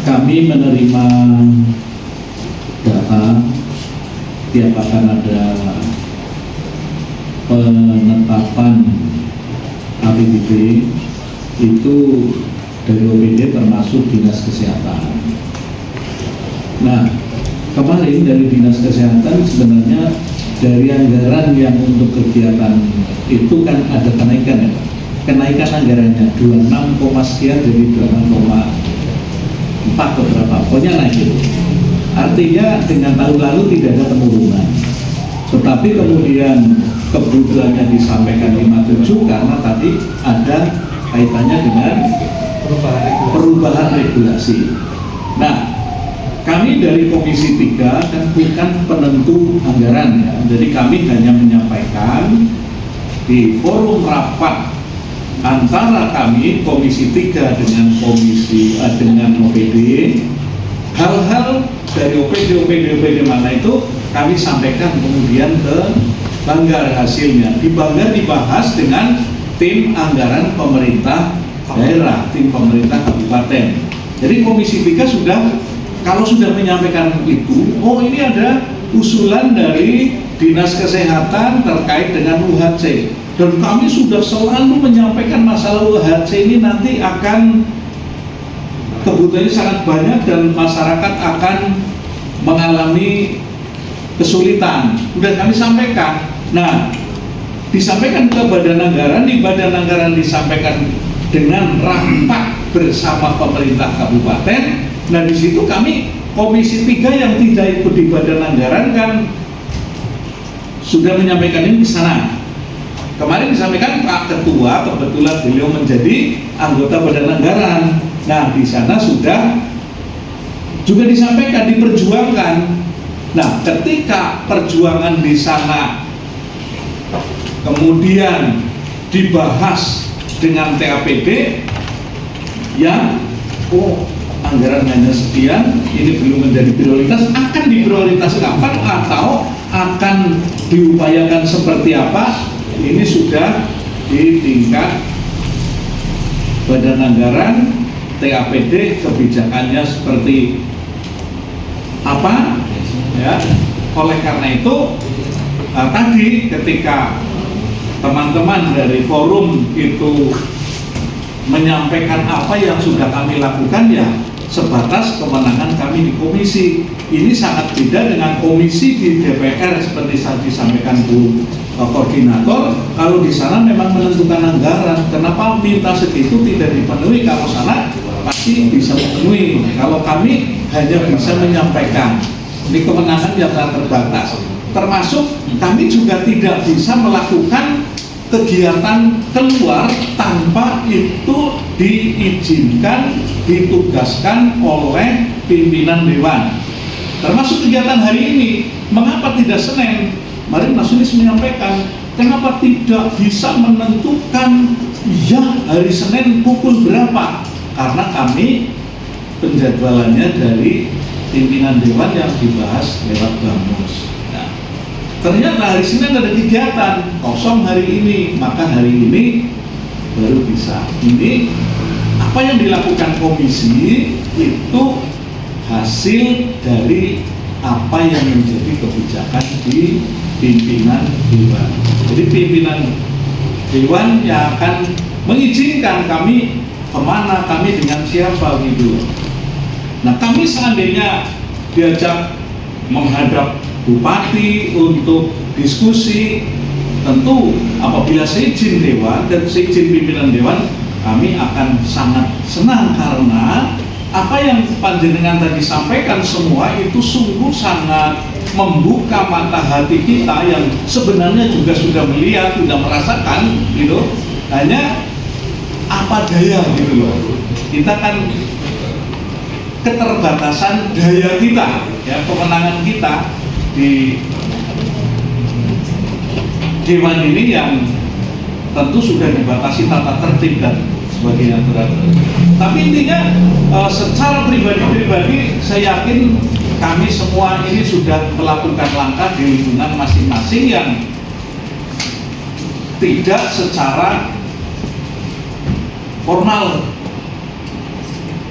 S5: kami menerima data
S9: maka tiap akan ada penetapan APBD itu dari OPD termasuk Dinas Kesehatan. Nah, kemarin dari Dinas Kesehatan sebenarnya dari anggaran yang untuk kegiatan itu kan ada kenaikan ya Pak. Kenaikan anggarannya 26, sekian dari 26,4 atau berapa, pokoknya naik itu. Artinya dengan tahun lalu tidak ada penurunan. Tetapi kemudian kebutuhannya disampaikan 57 karena tadi ada kaitannya dengan perubahan regulasi. Nah, kami dari Komisi 3 kan bukan penentu anggaran ya. Jadi kami hanya menyampaikan di forum rapat antara kami Komisi 3 dengan dengan OPD, hal-hal dari OPD mana itu kami sampaikan kemudian ke Banggar hasilnya. Di Banggar dibahas dengan tim anggaran pemerintah daerah, tim pemerintah kabupaten. Jadi Komisi 3 kalau sudah menyampaikan itu, oh ini ada usulan dari Dinas Kesehatan terkait dengan UHC. Dan kami sudah selalu menyampaikan masalah UHC ini nanti akan kebutuhannya sangat banyak dan masyarakat akan mengalami kesulitan. Sudah kami sampaikan. Nah, disampaikan ke Badan Anggaran, di Badan Anggaran disampaikan dengan rapat bersama pemerintah kabupaten. Nah, di situ kami Komisi 3 yang tidak ikut di Badan Anggaran kan sudah menyampaikan ini ke sana. Kemarin disampaikan Pak Ketua, kebetulan beliau menjadi anggota Badan Anggaran. Nah, di sana sudah juga disampaikan, diperjuangkan. Nah, ketika perjuangan di sana kemudian dibahas dengan TAPD yang anggaran hanya sekian, ini belum menjadi prioritas, akan diprioritaskan kapan atau akan diupayakan seperti apa, ini sudah di tingkat Badan Anggaran, TAPD, kebijakannya seperti apa ya. Oleh karena itu tadi ketika teman-teman dari forum itu menyampaikan apa yang sudah kami lakukan ya sebatas kewenangan kami di komisi. Ini sangat beda dengan komisi di DPR seperti saat disampaikan Bu Koordinator. Kalau di sana memang menentukan anggaran, kenapa minta segitu tidak dipenuhi, kalau sana pasti bisa memenuhi. Kalau kami hanya bisa menyampaikan. Ini kewenangan yang sangat terbatas. Termasuk kami juga tidak bisa melakukan kegiatan keluar tanpa itu diizinkan, ditugaskan oleh pimpinan dewan. Termasuk kegiatan hari ini. Mengapa tidak Senin? Mari Mas Yunis menyampaikan, kenapa tidak bisa menentukan ya hari Senin pukul berapa? Karena kami penjadwalannya dari pimpinan dewan yang dibahas lewat Bamus. Nah, ternyata hari Senin ada kegiatan kosong hari ini, maka hari ini baru bisa. Ini apa yang dilakukan komisi itu hasil dari apa yang menjadi kebijakan di pimpinan dewan. Jadi pimpinan dewan yang akan mengizinkan kami kemana, kami dengan siapa gitu. Nah, kami seandainya diajak menghadap bupati untuk diskusi, tentu apabila seizin dewan dan seizin pimpinan dewan, kami akan sangat senang karena apa yang panjenengan tadi sampaikan semua itu sungguh sangat membuka mata hati kita yang sebenarnya juga sudah melihat, sudah merasakan gitu. Hanya apa daya gitu loh. Kita kan keterbatasan daya kita, ya, kewenangan kita di dewan ini yang tentu sudah dibatasi tata tertib dan sebagainya. Tapi intinya secara pribadi saya yakin kami semua ini sudah melakukan langkah di lingkungan masing-masing yang tidak secara formal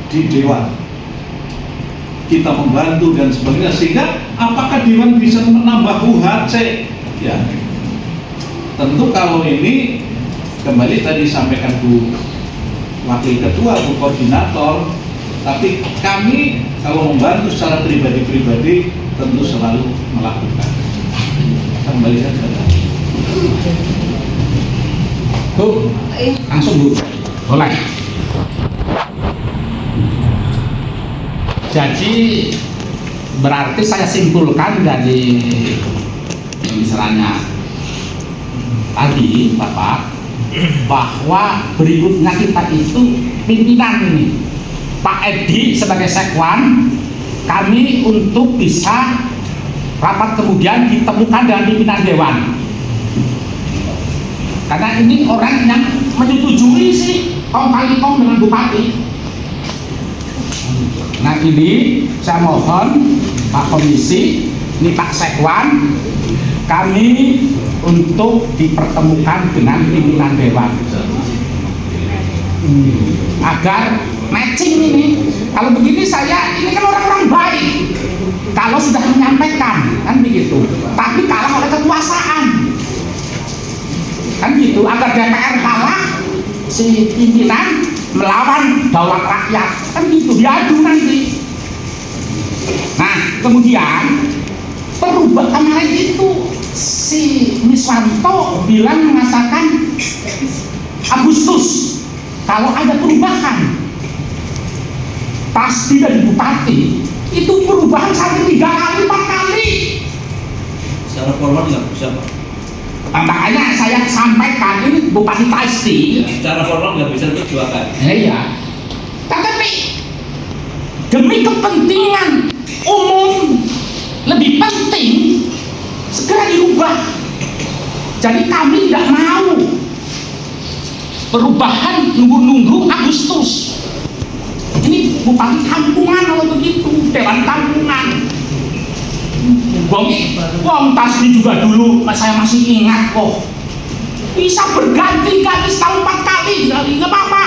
S9: di dewan. kita membantu dan sebagainya, sehingga apakah Dewan bisa menambah UHC? Ya, tentu kalau ini kembali tadi sampaikan Bu Wakil Ketua, Bu Koordinator, tapi kami kalau membantu secara pribadi-pribadi tentu selalu melakukan. Kembali saja.
S2: Bu, langsung Bu, boleh. Jadi berarti saya simpulkan dari misalnya tadi Bapak, bahwa berikutnya kita itu pimpinan ini Pak Edi sebagai sekwan, kami untuk bisa rapat kemudian ditemukan dengan pimpinan Dewan, karena ini orang yang menyetujui sih kong kali kong dengan Bupati. Nah ini saya mohon Pak Komisi, ini Pak Sekwan, kami untuk dipertemukan dengan pimpinan Dewan agar matching ini. Kalau begini saya, ini kan orang-orang baik kalau sudah menyampaikan kan begitu, tapi kalah oleh kekuasaan kan gitu, agar DPR kalah, si pimpinan melawan daulat rakyat kan gitu, diadu nanti. Nah kemudian perubahan kemarin itu si Miswanto bilang mengatakan Agustus kalau ada perubahan pasti dari Bupati. Itu perubahan sampai 3 kali 4 kali.
S8: Secara formal nggak bisa Pak.
S2: Makanya saya sampaikan ini Bupati pasti.
S8: Secara formal nggak bisa diperjuangkan.
S2: Iya. Tetapi demi kepentingan umum lebih penting segera dirubah. Jadi kami tidak mau perubahan nunggu-nunggu Agustus. Ini Bupati kampungan kalau begitu, Dewan kampungan. Wong Tasdi juga dulu saya masih ingat kok. Bisa berganti-ganti setahun 4 kali, nggak apa-apa.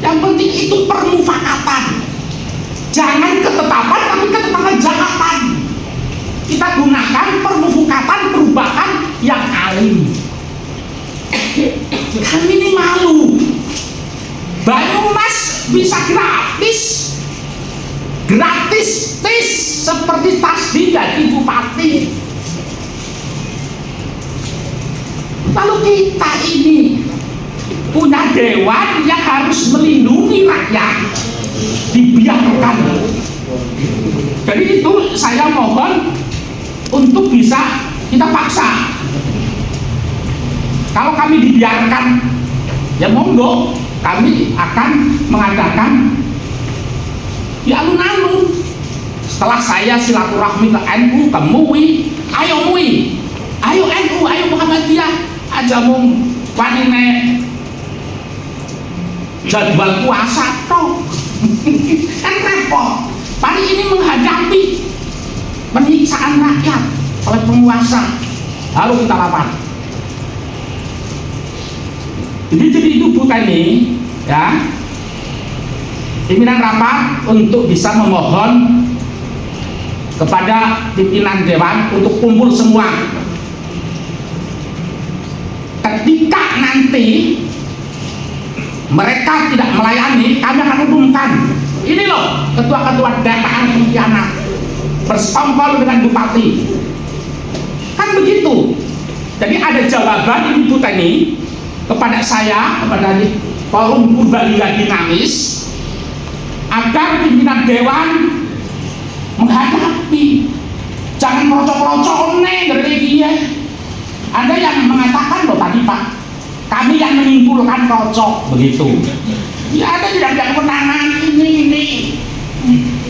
S2: Yang penting itu permufakatan. Jangan ketetapan, tapi ketetapan. Kita gunakan permufakatan perubahan yang alim. Kami ini malu. Banyumas bisa gratis seperti Tasdi jadi Bupati. Lalu kita ini punya dewan yang harus melindungi rakyat, dibiarkan. Jadi itu saya mohon untuk bisa kita paksa. Kalau kami dibiarkan, ya monggo, kami akan mengadakan di alun-alun. Setelah saya silaturahmi ke NU, ke MUI, ayo MUI, ayo NU, ayo Muhammadiyah, aja mung wanine jadwal puasa toh. Kan repot. Paling ini menghadapi penyiksaan rakyat oleh penguasa, harus kita lawan. Jadi itu Bu Teni, ya, pimpinan rapat untuk bisa memohon kepada pimpinan Dewan untuk kumpul semua. Ketika nanti mereka tidak melayani, kami akan umumkan, ini loh ketua-ketua DPR pengkhianat bersekongkol dengan Bupati. Kan begitu. Jadi ada jawaban Ibu Teni kepada saya, kepada Forum Purbalingga Dinamis, agar pimpinan Dewan menghadapi, jangan merocok-rocok dari dia. Ada yang mengatakan loh tadi Pak, kami yang menyimpulkan rocok begitu. Ya ada tidak kewenangan ini.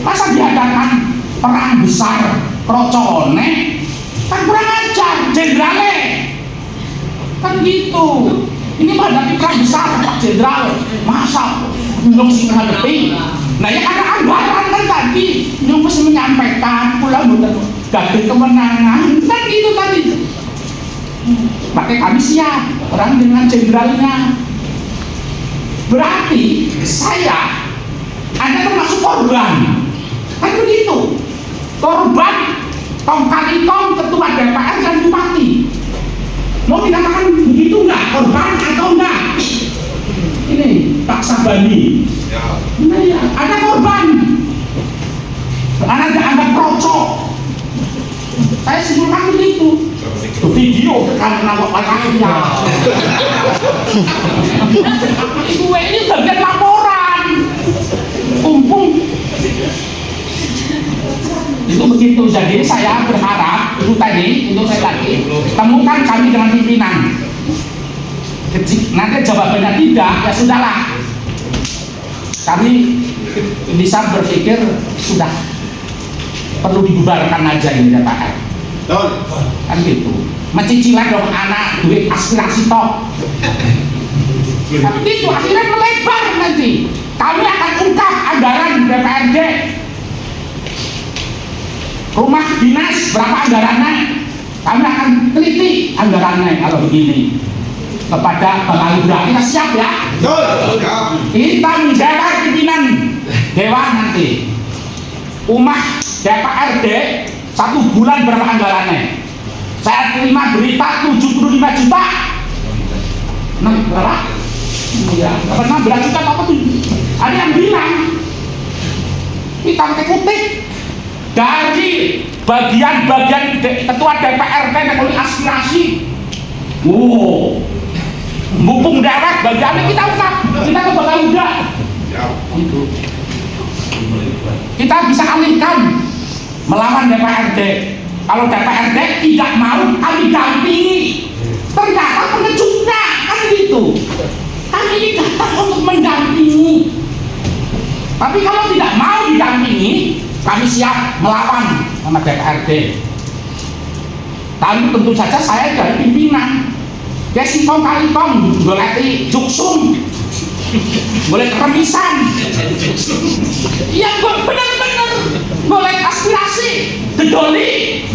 S2: Masa dihadapan perang besar rocone, kan kurang ajar jenderale. Kan gitu. Ini menghadapi perang besar Pak Jenderal, masa belum sih menghadapi. Nah ya ada anggaran kan tadi yang mesti menyampaikan pulang gagal kemenangan kan gitu tadi. Makanya kami siap orang dengan jenderalnya. Berarti saya, Anda termasuk korban Kan begitu. Korban tong kali tong ketua DPR dan bupati. Mau dikatakan begitu enggak? Korban atau enggak? Ini Pak Sabani. Nah, ya, ada korban. Ada krocok. Saya simpulkan begitu. Video kan nama pakainya. Gue ini bagian laporan. Umpung itu begitu. Jadi saya berharap itu tadi untuk saya lagi temukan kami dengan pimpinan. Nanti jawabannya tidak, ya sudahlah. Kami bisa berpikir sudah perlu dibubarkan aja ini DPR. Kan gitu. Mencicilan dong anak duit aspirasi toh. Tapi itu akhirnya melebar nanti. Kami akan ungkap anggaran DPRD. Rumah dinas berapa anggarannya? Kami akan teliti anggarannya kalau begini. Kepada Bapak Ibu kita siap ya. Kita menjaga pimpinan dewan nanti. Rumah DPRD 1 bulan berapa anggarannya? Saya terima berita 75 juta. Nah, berapa? Ya, pernah 16 juta apa tuh? Ada yang bilang kita kutip dari bagian-bagian ketua DPRD yang oleh aspirasi. Mumpung darat bagiannya kita ungkap, kita ke Bapak Uda. Kita bisa alihkan melawan DPRD. Kalau DPRD tidak mau, kami dampingi. Ternyata pengejutnya kan gitu. Kami ini datang untuk mendampingi. Tapi kalau tidak mau didampingi, kami siap melawan sama DPRD. Tapi tentu saja saya dari pimpinan. Ya singkong kali tong, boleh juksum, boleh remisan. Yang benar-benar boleh aspirasi, gedoli,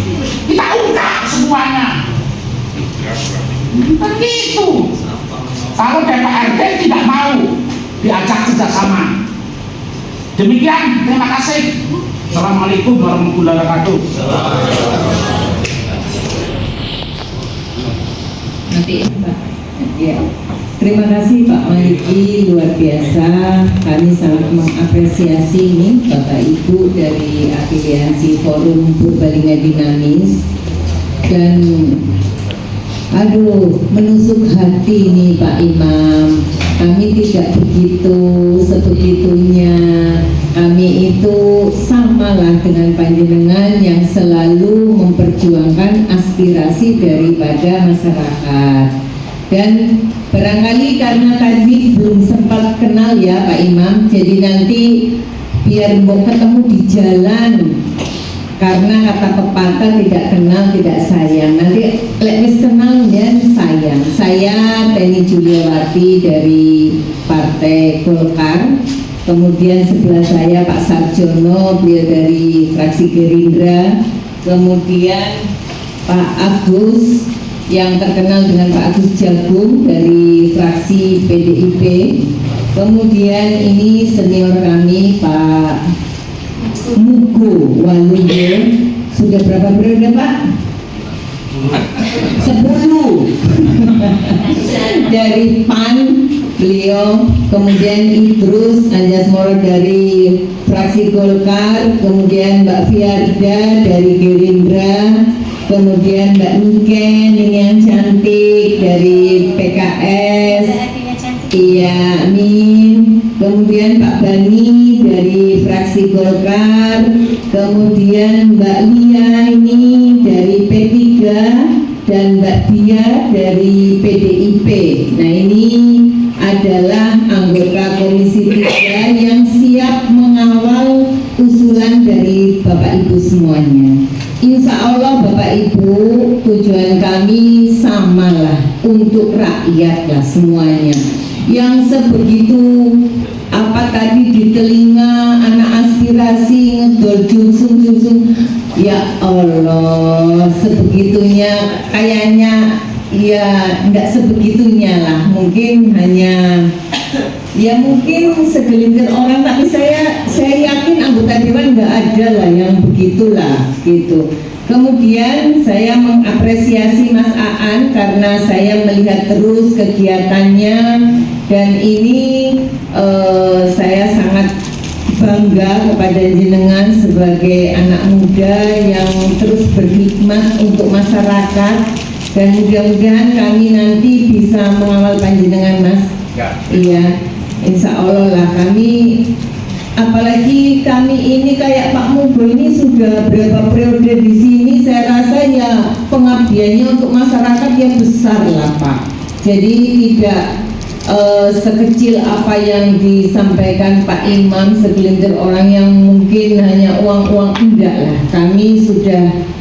S2: kita ungkap semuanya. Begitu. Kalau DPRD tidak mau diajak kerjasama. Demikian, terima kasih. Assalamualaikum warahmatullahi wabarakatuh.
S1: Nanti Pak. Ya. Terima kasih Pak Maliki, luar biasa. Kami sangat mengapresiasi ini Bapak Ibu dari afiliasi Forum Purbalingga Dinamis. Dan menusuk hati nih Pak Imam. Kami tidak begitu sebegitunya. Kami itu samalah dengan panjenengan yang selalu memperjuangkan aspirasi daripada masyarakat. Dan barangkali karena tadi belum sempat kenal ya Pak Imam, jadi nanti biar mau ketemu di jalan. Karena kata pepatah tidak kenal tidak sayang. Nanti wis kenal ya sayang. Saya Teni Juliawati dari Partai Golkar. Kemudian sebelah saya Pak Sarjono, beliau dari fraksi Gerindra. Kemudian Pak Agus yang terkenal dengan Pak Agus Jagung dari fraksi PDIP. Kemudian ini senior kami Pak Mugo Waluyo. Sudah berapa periode Pak? 10 dari PAN beliau, kemudian Idrus Anjasmoro dari fraksi Golkar, kemudian Mbak Fiarda dari Gerindra, kemudian Mbak Niken ini yang cantik dari PKS, iya amin, kemudian Pak Bani dari fraksi Golkar, kemudian Mbak Lia ini dari P3 dan Mbak Dia dari PDIP. Nah ini adalah anggota Komisi 3 yang siap mengawal usulan dari Bapak Ibu semuanya. Insya Allah Bapak Ibu, tujuan kami samalah, untuk rakyat lah semuanya. Yang sebegitu apa tadi di telinga anak aspirasi ngedol jungsung, ya Allah, sebegitunya kayaknya ya enggak sebegitunya lah, mungkin hanya Ya mungkin segelintir orang, tapi saya yakin anggota dewan nggak ada lah yang begitulah gitu. Kemudian saya mengapresiasi Mas Aan karena saya melihat terus kegiatannya, dan ini saya sangat bangga kepada jenengan sebagai anak muda yang terus berkhidmat untuk masyarakat, dan mudah-mudahan kami nanti bisa mengawal panjenengan, Mas. Iya, insya Allah lah. Kami, apalagi kami ini kayak Pak Mugo ini sudah berapa periode di sini, saya rasa ya pengabdiannya untuk masyarakat yang besar lah Pak. Jadi tidak sekecil apa yang disampaikan Pak Imam, segelintir orang yang mungkin hanya uang-uang, enggak lah. Kami sudah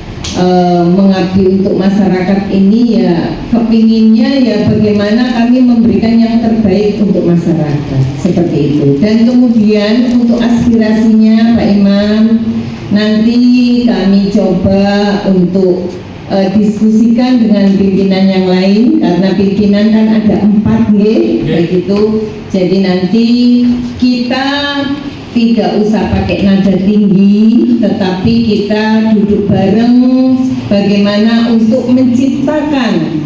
S1: mengabdi untuk masyarakat ini ya, kepinginnya ya bagaimana kami memberikan yang terbaik untuk masyarakat, seperti itu. Dan kemudian untuk aspirasinya Pak Imam, nanti kami coba untuk diskusikan dengan pimpinan yang lain, karena pimpinan kan ada 4 kayak gitu. Jadi nanti kita tidak usah pakai nada tinggi, tetapi kita duduk bareng bagaimana untuk menciptakan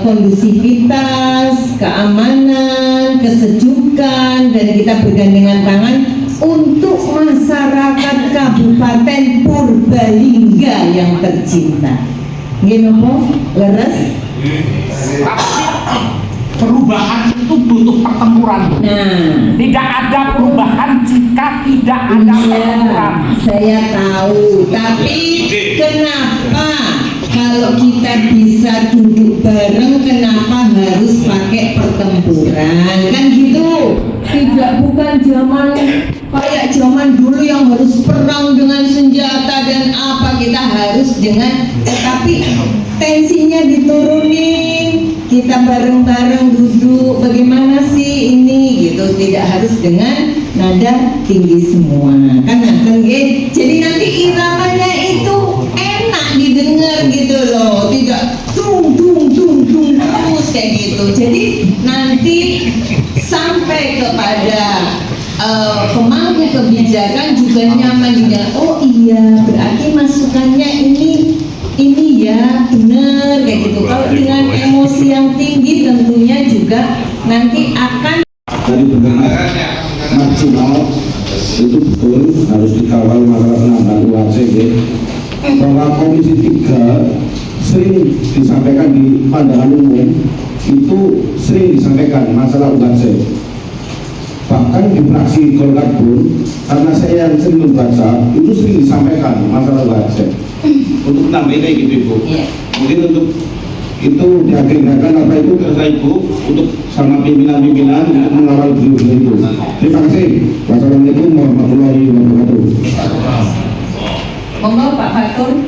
S1: kondusivitas, keamanan, kesejukan, dan kita bergandengan tangan untuk masyarakat Kabupaten Purbalingga yang tercinta. Nggih napa? Leres?
S2: Perubahan itu butuh pertempuran.
S1: Nah,
S2: Tidak ada perubahan jika tidak ada pertempuran.
S1: saya tahu, tapi kenapa kalau kita bisa duduk bareng, kenapa harus pakai pertempuran? Kan gitu. Tidak, bukan zaman kayak zaman dulu yang harus perang dengan senjata dan apa, kita harus dengan, tapi tensinya diturunin, kita bareng-bareng duduk, bagaimana sih ini gitu, tidak harus dengan nada tinggi semua, kan jadi nanti iramanya itu enak didengar gitu loh, tidak tung tung tung tung terus kayak gitu. Jadi nanti sampai kepada pemangku kebijakan juga nyaman juga. Oh iya, berarti masukannya ini ya benar kayak gitu. Kalau dengan emosi yang tinggi tentunya juga nanti akan
S5: Tadi benar maksimal itu betul harus dikawal masalah penambahan UAC bahwa Komisi 3 sering disampaikan di pandangan umum, itu sering disampaikan masalah UAC. Bahkan di fraksi Golkar pun, karena saya yang sering membaca, itu sering disampaikan masalah UAC. Untuk nambahin kayak gitu Ibu, mungkin untuk itu diagregatkan apa itu kata Ibu untuk sama pimpinan-pimpinan untuk mengawal beliau itu. Terima kasih. Wassalamualaikum warahmatullahi wabarakatuh.
S1: monggo Pak Fatur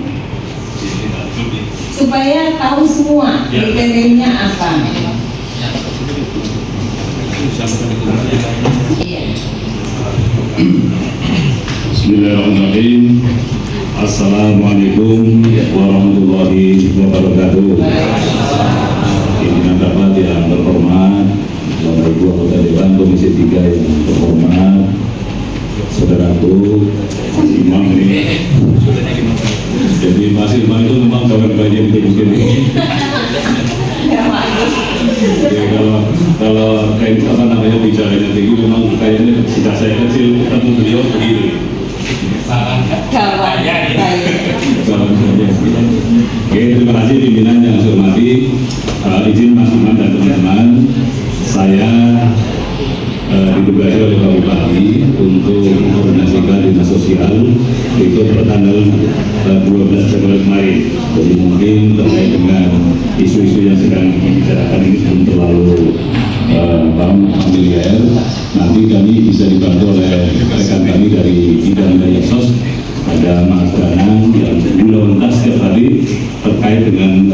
S1: supaya tahu semua kriterianya apa.
S10: Bismillahirrahmanirrahim. Assalamualaikum warahmatullahi wabarakatuh. Pimpinan rapat yang terhormat, Bapak Ibu anggota Dewan Komisi 3 yang terhormat, saudaraku Mas Imam ini. Jadi Mas Imam itu memang kawan bayi yang begini. Jadi kalau kayak apa namanya bicaranya tinggi, memang kayaknya sejak saya kecil ketemu beliau begini. Oke, terima kasih pimpinan yang saya hormati. Izin Mas Imam dan teman-teman, saya ditugasi oleh Pak Bupati untuk mengkoordinasikan dinas sosial itu pertanggal 12 Februari kemarin. Jadi mungkin terkait dengan isu-isu yang sedang dibicarakan ini belum terlalu familiar. Nanti kami bisa dibantu oleh rekan kami dari bidang Dayaksos, ada Mas Danang yang menuntas setiap hari terkait dengan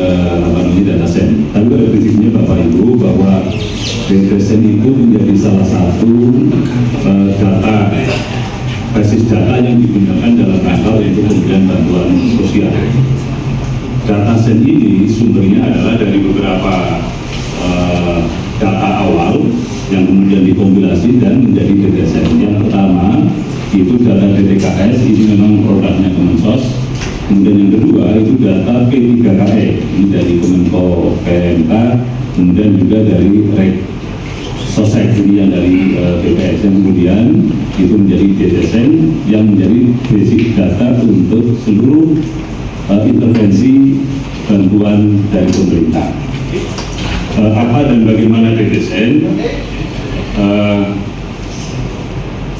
S10: data sen. Tapi pada prinsipnya Bapak Ibu bahwa data sen itu menjadi salah satu data basis data yang digunakan dalam rangka untuk pemberian bantuan sosial. Data sen ini sumbernya adalah dari beberapa data awal yang DKS ini memang produknya Kemensos. Kemudian yang kedua itu data P3KE ini dari Kemenko PMK, kemudian juga dari Sosek ini yang dari BPS, yang kemudian itu menjadi DSN yang menjadi basic data untuk seluruh intervensi bantuan dari pemerintah. Apa dan bagaimana DSN?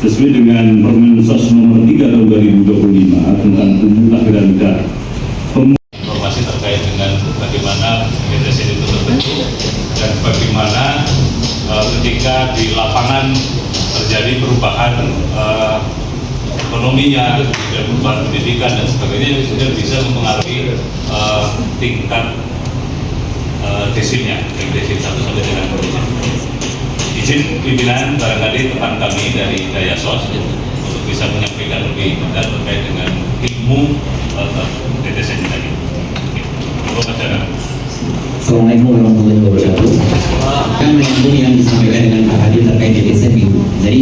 S10: Sesuai dengan Permensos nomor 3 tahun 2025 tentang pemutahiran data.
S4: Informasi terkait dengan bagaimana DSN itu terbentuk dan bagaimana ketika di lapangan terjadi perubahan ekonominya, dan perubahan pendidikan dan sebagainya, itu bisa mempengaruhi tingkat desilnya dari desil 1 sampai dengan desil. Izin pimpinan barangkali teman kami dari Dayasos untuk bisa menyampaikan lebih detail terkait dengan ilmu DSN tadi.
S11: Assalamualaikum warahmatullahi wabarakatuh. Kan menyambung yang disampaikan dengan Pak Hadi terkait DSN itu. Jadi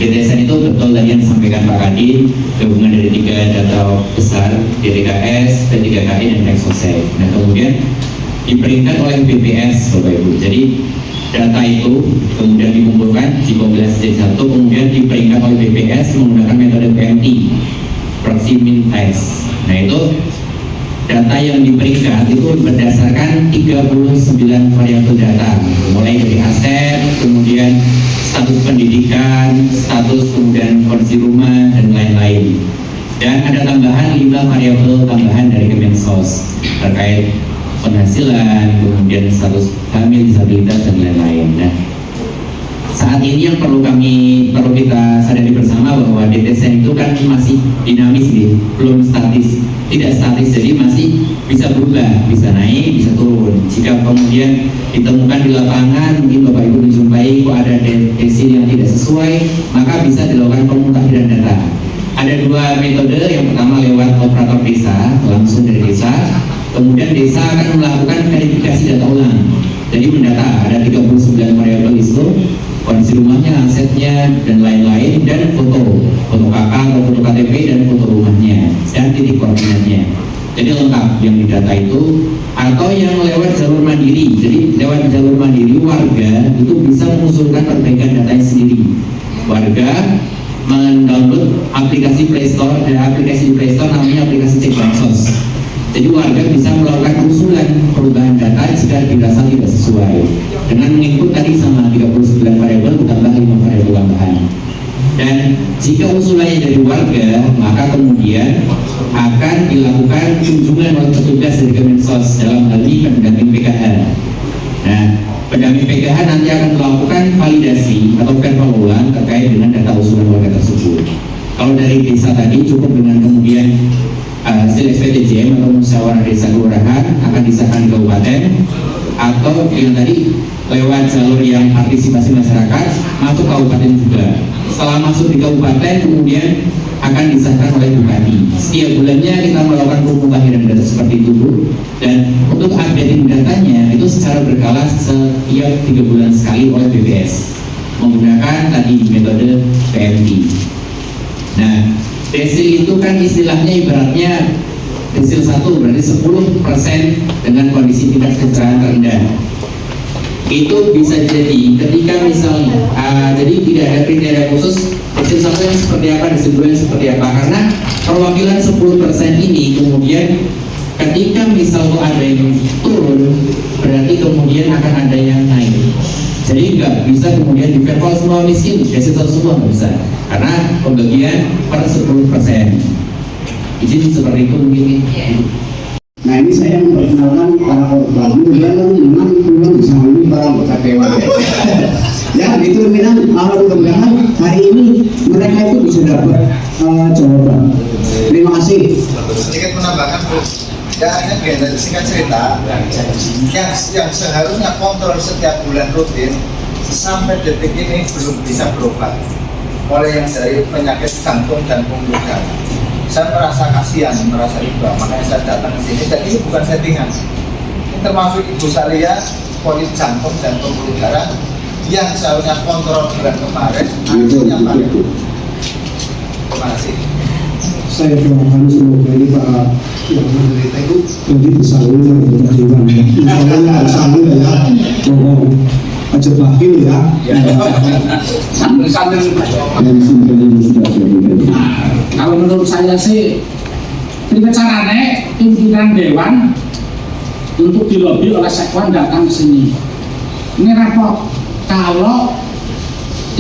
S11: DSN itu betul tadi yang disampaikan Pak Hadi, gabungan dari 3 data besar, DTKS, P3KI, dan Nexosec. Nah kemudian diperingat oleh BPS, Bapak Ibu. Jadi data itu kemudian dikumpulkan, dikompilasi jadi satu, kemudian diperingat oleh BPS menggunakan metode PMT, proxy min test. Nah itu data yang diperingkat itu berdasarkan 39 variabel data, mulai dari aset, kemudian status pendidikan, status kemudian kondisi rumah, dan lain-lain. Dan ada tambahan 5 variabel tambahan dari Kemensos terkait penghasilan, kemudian status hamil, disabilitas, dan lain-lain. Nah, saat ini yang perlu kita sadari bersama bahwa DSN itu kan masih dinamis nih, belum statis, tidak statis, jadi masih bisa berubah, bisa naik, bisa turun. Jika kemudian ditemukan di lapangan, mungkin Bapak Ibu menjumpai kok ada desil yang tidak sesuai, maka bisa dilakukan pemutahiran data. Ada 2 metode, yang pertama lewat operator desa, langsung dari desa. Kemudian desa akan melakukan verifikasi data ulang. Jadi mendata ada 39 variabel itu, kondisi rumahnya, asetnya, dan lain-lain, dan foto KK atau foto KTP dan foto rumahnya dan titik koordinatnya. Jadi lengkap yang didata itu. Atau yang lewat jalur mandiri. Jadi lewat jalur mandiri warga itu bisa mengusulkan perbaikan datanya sendiri. Warga mendownload aplikasi Play Store, dan aplikasi di Play Store namanya aplikasi Cek Bansos. Jadi warga bisa melakukan usulan perubahan data jika dirasa tidak sesuai dengan menginput tadi sama 39 variabel ditambah 5 variabel tambahan. Dan jika usulannya dari warga, maka kemudian akan dilakukan kunjungan oleh petugas dari Kemensos, dalam hal ini pendamping PKH. Nah, pendamping PKH nanti akan melakukan validasi atau verifal ulang terkait dengan data usulan warga tersebut. Kalau dari desa tadi cukup dengan kemudian hasil SPTJM atau musyawarah desa kelurahan akan disahkan di kabupaten, atau yang tadi lewat jalur yang partisipasi masyarakat masuk kabupaten juga. Setelah masuk di kabupaten kemudian akan disahkan oleh bupati. Setiap bulannya kita melakukan pemutahiran data seperti itu, dan untuk updating datanya itu secara berkala setiap 3 bulan sekali oleh BPS menggunakan tadi metode PMT. Nah, desil itu kan istilahnya ibaratnya desil 1 berarti 10% dengan kondisi tingkat kesejahteraan terendah. Itu bisa jadi ketika misalnya jadi tidak ada kriteria khusus desil 1 yang seperti apa, desil 2 yang seperti apa, karena perwakilan 10% ini kemudian ketika misalnya ada yang turun berarti kemudian akan ada yang naik. Jadi nggak bisa kemudian diverval semua miskin, desil 1 semua nggak bisa, karena pembagian per 10%. Izin seperti itu mungkin.
S7: Nah ini saya memperkenalkan para korban, mudah-mudahan memang belum disambi para anggota dewan. Ya itu mudah-mudahan hari ini mereka itu bisa dapat jawaban. Terima kasih.
S12: Sedikit menambahkan Bu, ya artinya biar singkat cerita, yang seharusnya kontrol setiap bulan rutin sampai detik ini belum bisa berobat oleh yang dari penyakit jantung dan pembuluh darah. Saya merasa kasihan, merasa iba, makanya saya datang ke sini. Jadi ini bukan settingan. Ini termasuk Ibu Salia, polip jantung dan pembuluh darah yang seharusnya kontrol bulan kemarin, akhirnya pada. Terima kasih.
S6: saya doakan semoga ini Pak yang menderita itu jadi disalur oleh Dewan. Insyaallah disalur ya. Mohon aja bakil ya.
S2: Sambil kalau menurut saya sih ini caranya pimpinan dewan untuk dilobi oleh sekwan datang ke sini. Ini repot kalau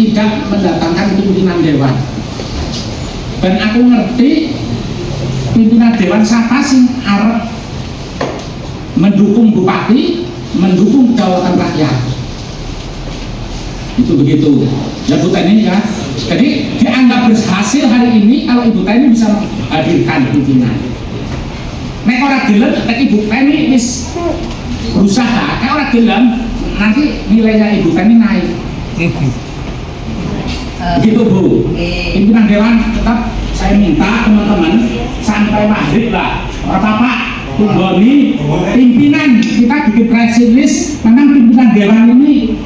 S2: tidak mendatangkan pimpinan dewan. Dan aku ngerti pimpinan dewan siapa sih arep mendukung bupati, mendukung kedaulatan rakyat. Itu begitu. Ya Bu Teni ya. Jadi dianggap berhasil hari ini kalau Ibu Teni bisa menghadirkan pimpinan. Nek ora gelem, nek Ibu Teni wis berusaha, nek ora gelem nanti nilainya Ibu Teni naik. Gitu Bu. Pimpinan dewan tetap saya minta teman-teman sampai maghrib lah. Apa-apa tunggoni pimpinan kita bikin press release memang pimpinan dewan ini.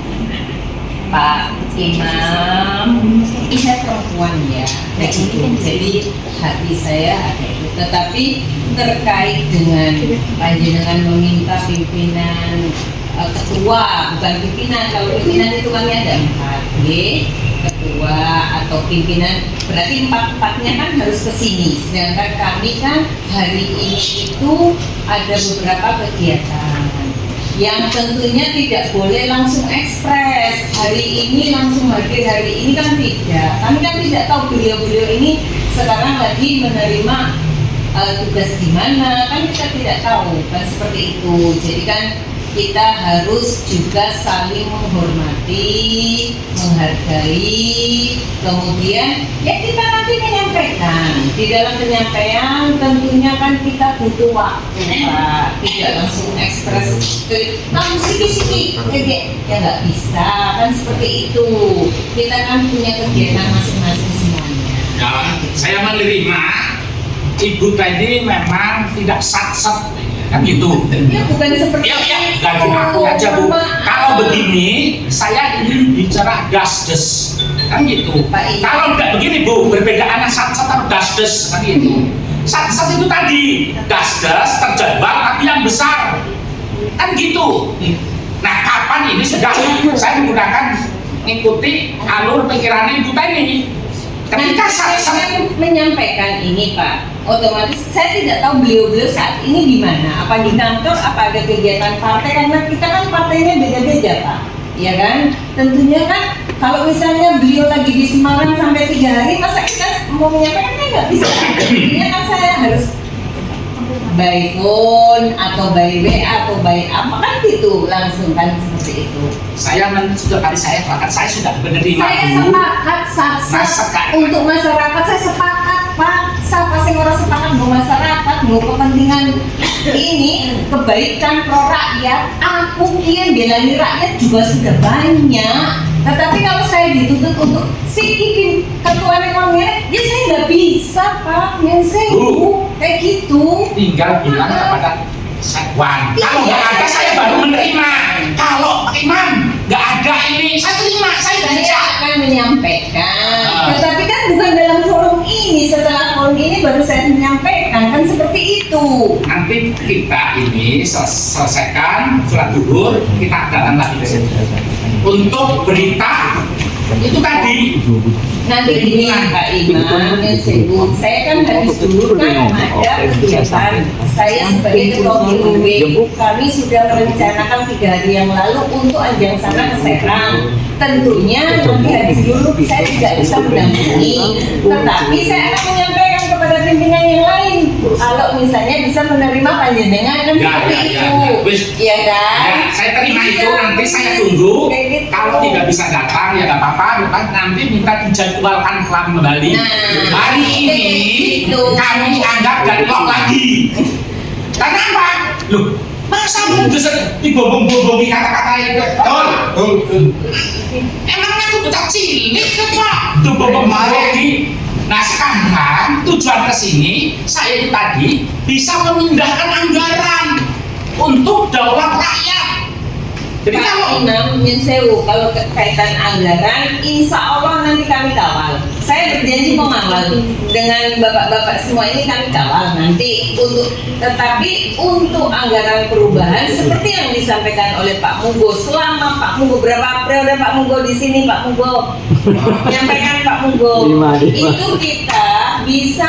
S1: Pak Imam, ini saya perempuan ya, kayak gitu. Jadi hati saya ada itu. Tetapi terkait dengan panjenengan meminta pimpinan ketua, bukan pimpinan. Kalau pimpinan itu kan ada 4, ketua atau pimpinan, berarti 4-4-nya kan harus ke sini. Sedangkan kami kan hari ini itu ada beberapa kegiatan yang tentunya tidak boleh langsung ekspres hari ini langsung hadir hari ini kan tidak. Kami kan tidak tahu beliau-beliau ini sekarang lagi menerima tugas di mana, kan kita tidak tahu kan seperti itu. Jadi kan kita harus juga saling menghormati, menghargai, kemudian ya kita nanti menyampaikan. Di dalam penyampaian tentunya kan kita butuh waktu Pak, tidak langsung ekspres kamu siki-siki, ya nggak bisa kan seperti itu. Kita kan punya kegiatan masing-masing semuanya.
S2: Ya, saya menerima Ibu tadi memang tidak sat-sat kan gitu.
S1: Ya bukan seperti
S2: ya ganti aku aja Bu. Kalau begini saya ingin bicara dasdes kan gitu. Kalau enggak begini Bu, perbedaan sat-sat atau dasdes kan gitu. Sat-sat itu tadi dasdes terjebak tapi yang besar kan gitu. Nah kapan ini sudah saya menggunakan mengikuti alur pikirannya Ibu Teni. Ketika
S1: saya menyampaikan ini Pak, otomatis saya tidak tahu beliau-beliau saat ini di mana, apa di kantor, apa ada kegiatan partai, karena kita kan partainya beda-beda Pak, ya kan? Tentunya kan kalau misalnya beliau lagi di Semarang sampai 3 hari, masa kita mau menyampaikannya nggak bisa. Artinya kan saya harus by phone atau by WA atau by apa kan gitu langsung kan seperti itu.
S2: Saya sudah kali saya sepakat, saya sudah menerima.
S1: Saya sepakat untuk masyarakat, saya sepakat Pak. Siapa sih orang sepakat mau masyarakat, mau kepentingan ini kebaikan pro rakyat. Aku kian belani rakyat juga sudah banyak. Tetapi kalau saya dituntut untuk sikipin ketua ekonominya, ya saya nggak bisa Pak. Yang saya kayak gitu.
S2: Tinggal bilang kepada sekwan. Kalau nggak ada saya baru menerima. Kalau Pak Imam nggak ada ini, saya terima. Saya
S1: akan menyampaikan. Tetapi kan bukan dalam forum ini. Setelah forum ini baru saya menyampaikan kan seperti itu.
S2: Nanti kita ini selesaikan surat gugur, kita datang lagi untuk berita itu tadi.
S1: Nanti ini Pak Imam yang sebut, saya kan habis dulu kan ada kegiatan saya sebagai ketua BUW, kami sudah merencanakan 3 hari yang lalu untuk ajang sana ke Serang. Tentunya nanti habis dulu saya tidak bisa mendampingi, tetapi saya akan menyampaikan kepada pimpinan yang lain kalau misalnya bisa menerima panjenengan kan seperti itu, ya kan?
S2: Saya terima itu, nanti saya tunggu. Kalau tidak bisa datang ya nggak apa-apa, nanti minta dijadwalkan kembali. Hari ini kami anggap deadlock lagi. Karena apa? Loh, masa belum bisa dibobong-bobongi kata-kata itu? Emangnya aku bocah cilik kan Pak? Dibobong-bobongi. Nah sekarang tujuan kesini saya itu tadi bisa memindahkan anggaran untuk daulat rakyat.
S1: Jadi kalau Imam Min Sewu, kalau kaitan anggaran, insya Allah nanti kami kawal. saya berjanji mengawal dengan bapak-bapak semua ini kami kawal nanti tetapi untuk anggaran perubahan seperti yang disampaikan oleh Pak Mugo selama Pak Mugo berapa periode Pak Mugo di sini Pak Mugo menyampaikan Pak Mugo itu kita bisa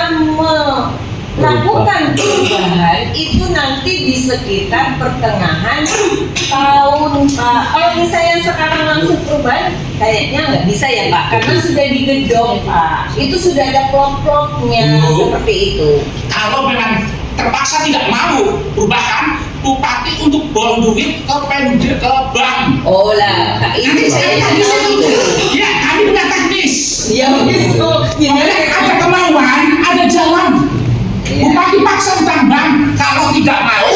S1: melakukan perubahan itu nanti di sekitar pertengahan tahun Pak. Kalau misalnya sekarang langsung perubahan kayaknya nggak bisa ya Pak karena sudah digedok Pak. Itu sudah ada plot-plotnya seperti itu.
S2: Kalau memang terpaksa tidak mau perubahan, bupati untuk borong duit ke bank.
S1: Oh lah,
S2: nanti saya teknis itu. Ya, kami punya teknis.
S1: Ya begitu.
S2: Ada kemauan, ada jalan. Bupati paksa utang bank kalau tidak mau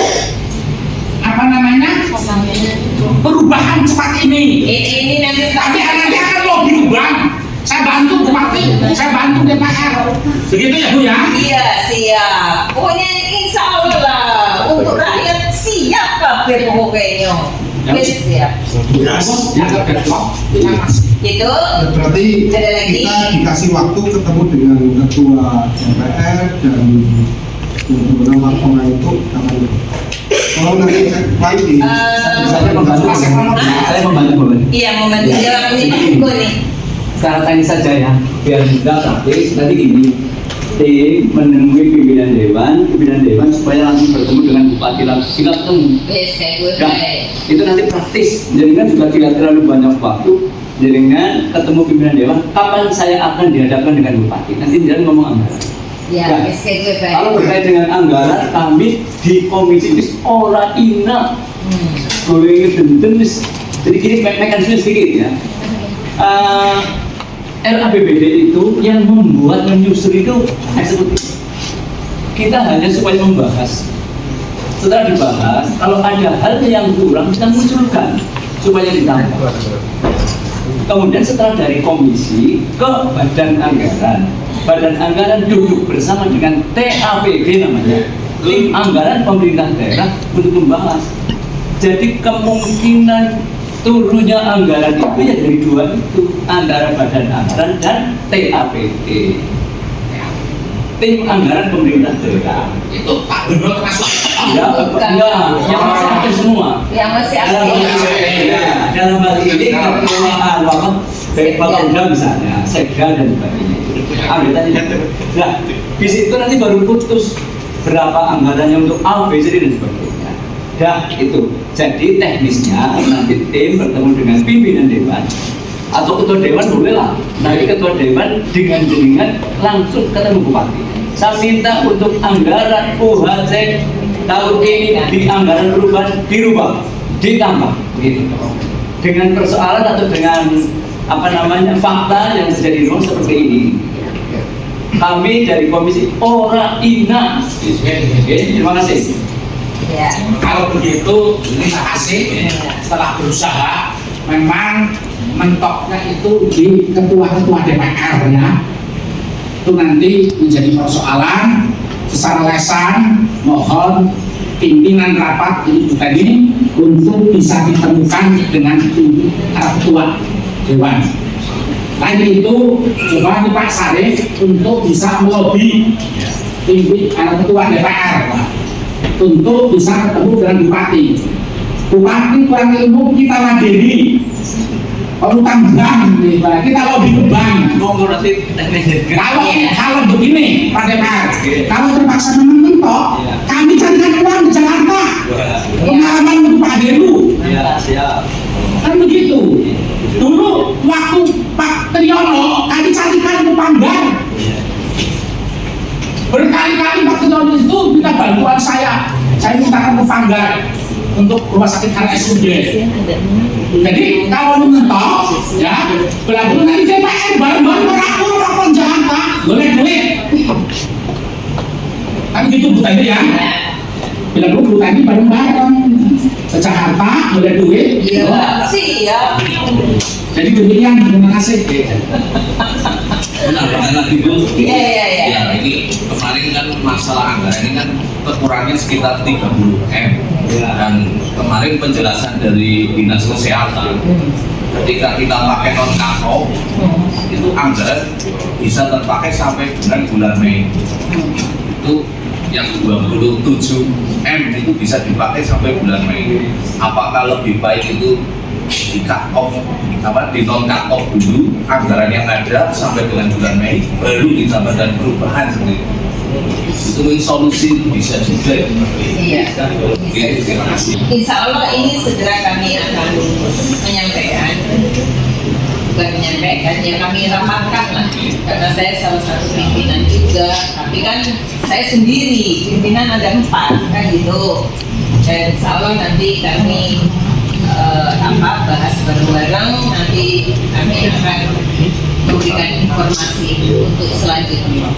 S2: perubahan cepat ini.
S1: Ini nanti
S2: akan lobby bank. Saya bantu bupati, saya bantu DPR. Begitu ya Bu ya?
S1: Iya siap. Pokoknya insya Allah lah untuk rakyat siap kabeh pokoknya. Yes, siap. Itu
S6: berarti
S1: ada lagi?
S6: kita dikasih waktu ketemu dengan ketua DPR dan untuk waktunya itu kapan? Kalau nanti cek lagi,
S11: saya membantu.
S1: Iya membantu jawab ini Pak Mugo nih.
S11: Secara teknis saja ya, biar tidak praktis. Nanti gini, tim menemui pimpinan dewan supaya langsung bertemu dengan bupati langsung kita ketemu.
S1: Yes, kayak gue.
S11: Nah, itu nanti praktis. Jadi kan juga tidak terlalu banyak waktu. Jaringan ketemu pimpinan dewan. Kapan saya akan dihadapkan dengan bupati? Nanti dia ngomong anggaran.
S1: Ya, yes, kayak gue.
S11: Kalau berkait dengan anggaran, kami di komisi bis ora ina boleh ngedenten. Jadi gini mekanisme sedikit ya. RAPBD itu yang membuat menyusun itu eksekutif. Kita hanya supaya membahas. Setelah dibahas, kalau ada hal yang kurang kita munculkan supaya ditambah. Kemudian setelah dari komisi ke badan anggaran duduk bersama dengan TAPD namanya, tim anggaran pemerintah daerah untuk membahas. Jadi kemungkinan turunnya anggaran itu ya dari dua itu, antara badan anggaran dan TAPD, tim anggaran pemerintah daerah.
S2: Itu Pak Gubernur termasuk?
S11: Ya, yang masih aktif semua.
S1: Yang masih aktif.
S11: Dalam hal ini ketua baik Pak misalnya, Sekda dan sebagainya. Anggotanya. Nah, di situ nanti baru putus berapa anggarannya untuk A, B, C, D dan sebagainya. Dah itu. Jadi teknisnya nanti tim bertemu dengan pimpinan dewan atau ketua dewan bolehlah. Nanti ketua dewan dengan jaringan langsung ketemu bupati. Saya minta untuk anggaran UHC tahun ini di anggaran perubahan dirubah, ditambah, gitu. Dengan persoalan atau dengan fakta yang terjadi seperti ini. Kami dari komisi ora ina. Terima kasih.
S1: Ya.
S2: Kalau begitu, terima kasih. Setelah berusaha, memang mentoknya itu di ketua-ketua DPR ya. Itu nanti menjadi persoalan secara lesan. Mohon pimpinan rapat ini tadi untuk bisa ditemukan dengan ketua dewan. Lain itu coba Pak Sarif untuk bisa melobi ketua DPR untuk bisa ketemu dengan bupati. Bupati kurang ilmu kita ladeni. Utang bank, kita lobby ke bank. Kalau begini Pak DPR, kalau terpaksa mentok, kami carikan uang di Jakarta. Pengalaman untuk Pak Deru. Kan begitu. Dulu waktu Pak Triyono kami carikan ke Panggar. Berkali-kali Pak Triyono itu minta bantuan saya mintakan ke Panggar untuk rumah sakit RSUD. Jadi kalau mentok ya berlaku nanti DPR bareng-bareng merakur rapor Jakarta boleh duit. Kan gitu Bu Tani ya. Bila Bu Tani bareng-bareng ke Jakarta boleh duit.
S1: Iya, siap.
S2: Jadi demikian, terima kasih.
S4: Benar lagi Bu.
S1: Iya.
S4: Ya, ini kemarin kan masalah anggaran ini kan kekurangannya sekitar 30 M. Dan kemarin penjelasan dari Dinas Kesehatan ketika kita pakai non cut-off itu anggaran bisa terpakai sampai bulan Mei. Itu yang 27 M itu bisa dipakai sampai bulan Mei. Apakah lebih baik itu di cut off, di non cut off dulu anggaran yang ada sampai dengan bulan Mei, baru ditambah dan perubahan seperti itu. Itu solusi bisa juga ya.
S1: Iya.
S4: Terima kasih.
S1: Insya Allah ini segera kami akan menyampaikan, bukan menyampaikan, ya kami rapatkan lah, karena saya salah satu pimpinan juga, tapi kan saya sendiri, pimpinan ada 4 kan gitu, dan insya Allah nanti kami bahas bareng-bareng, nanti kami akan memberikan informasi untuk selanjutnya.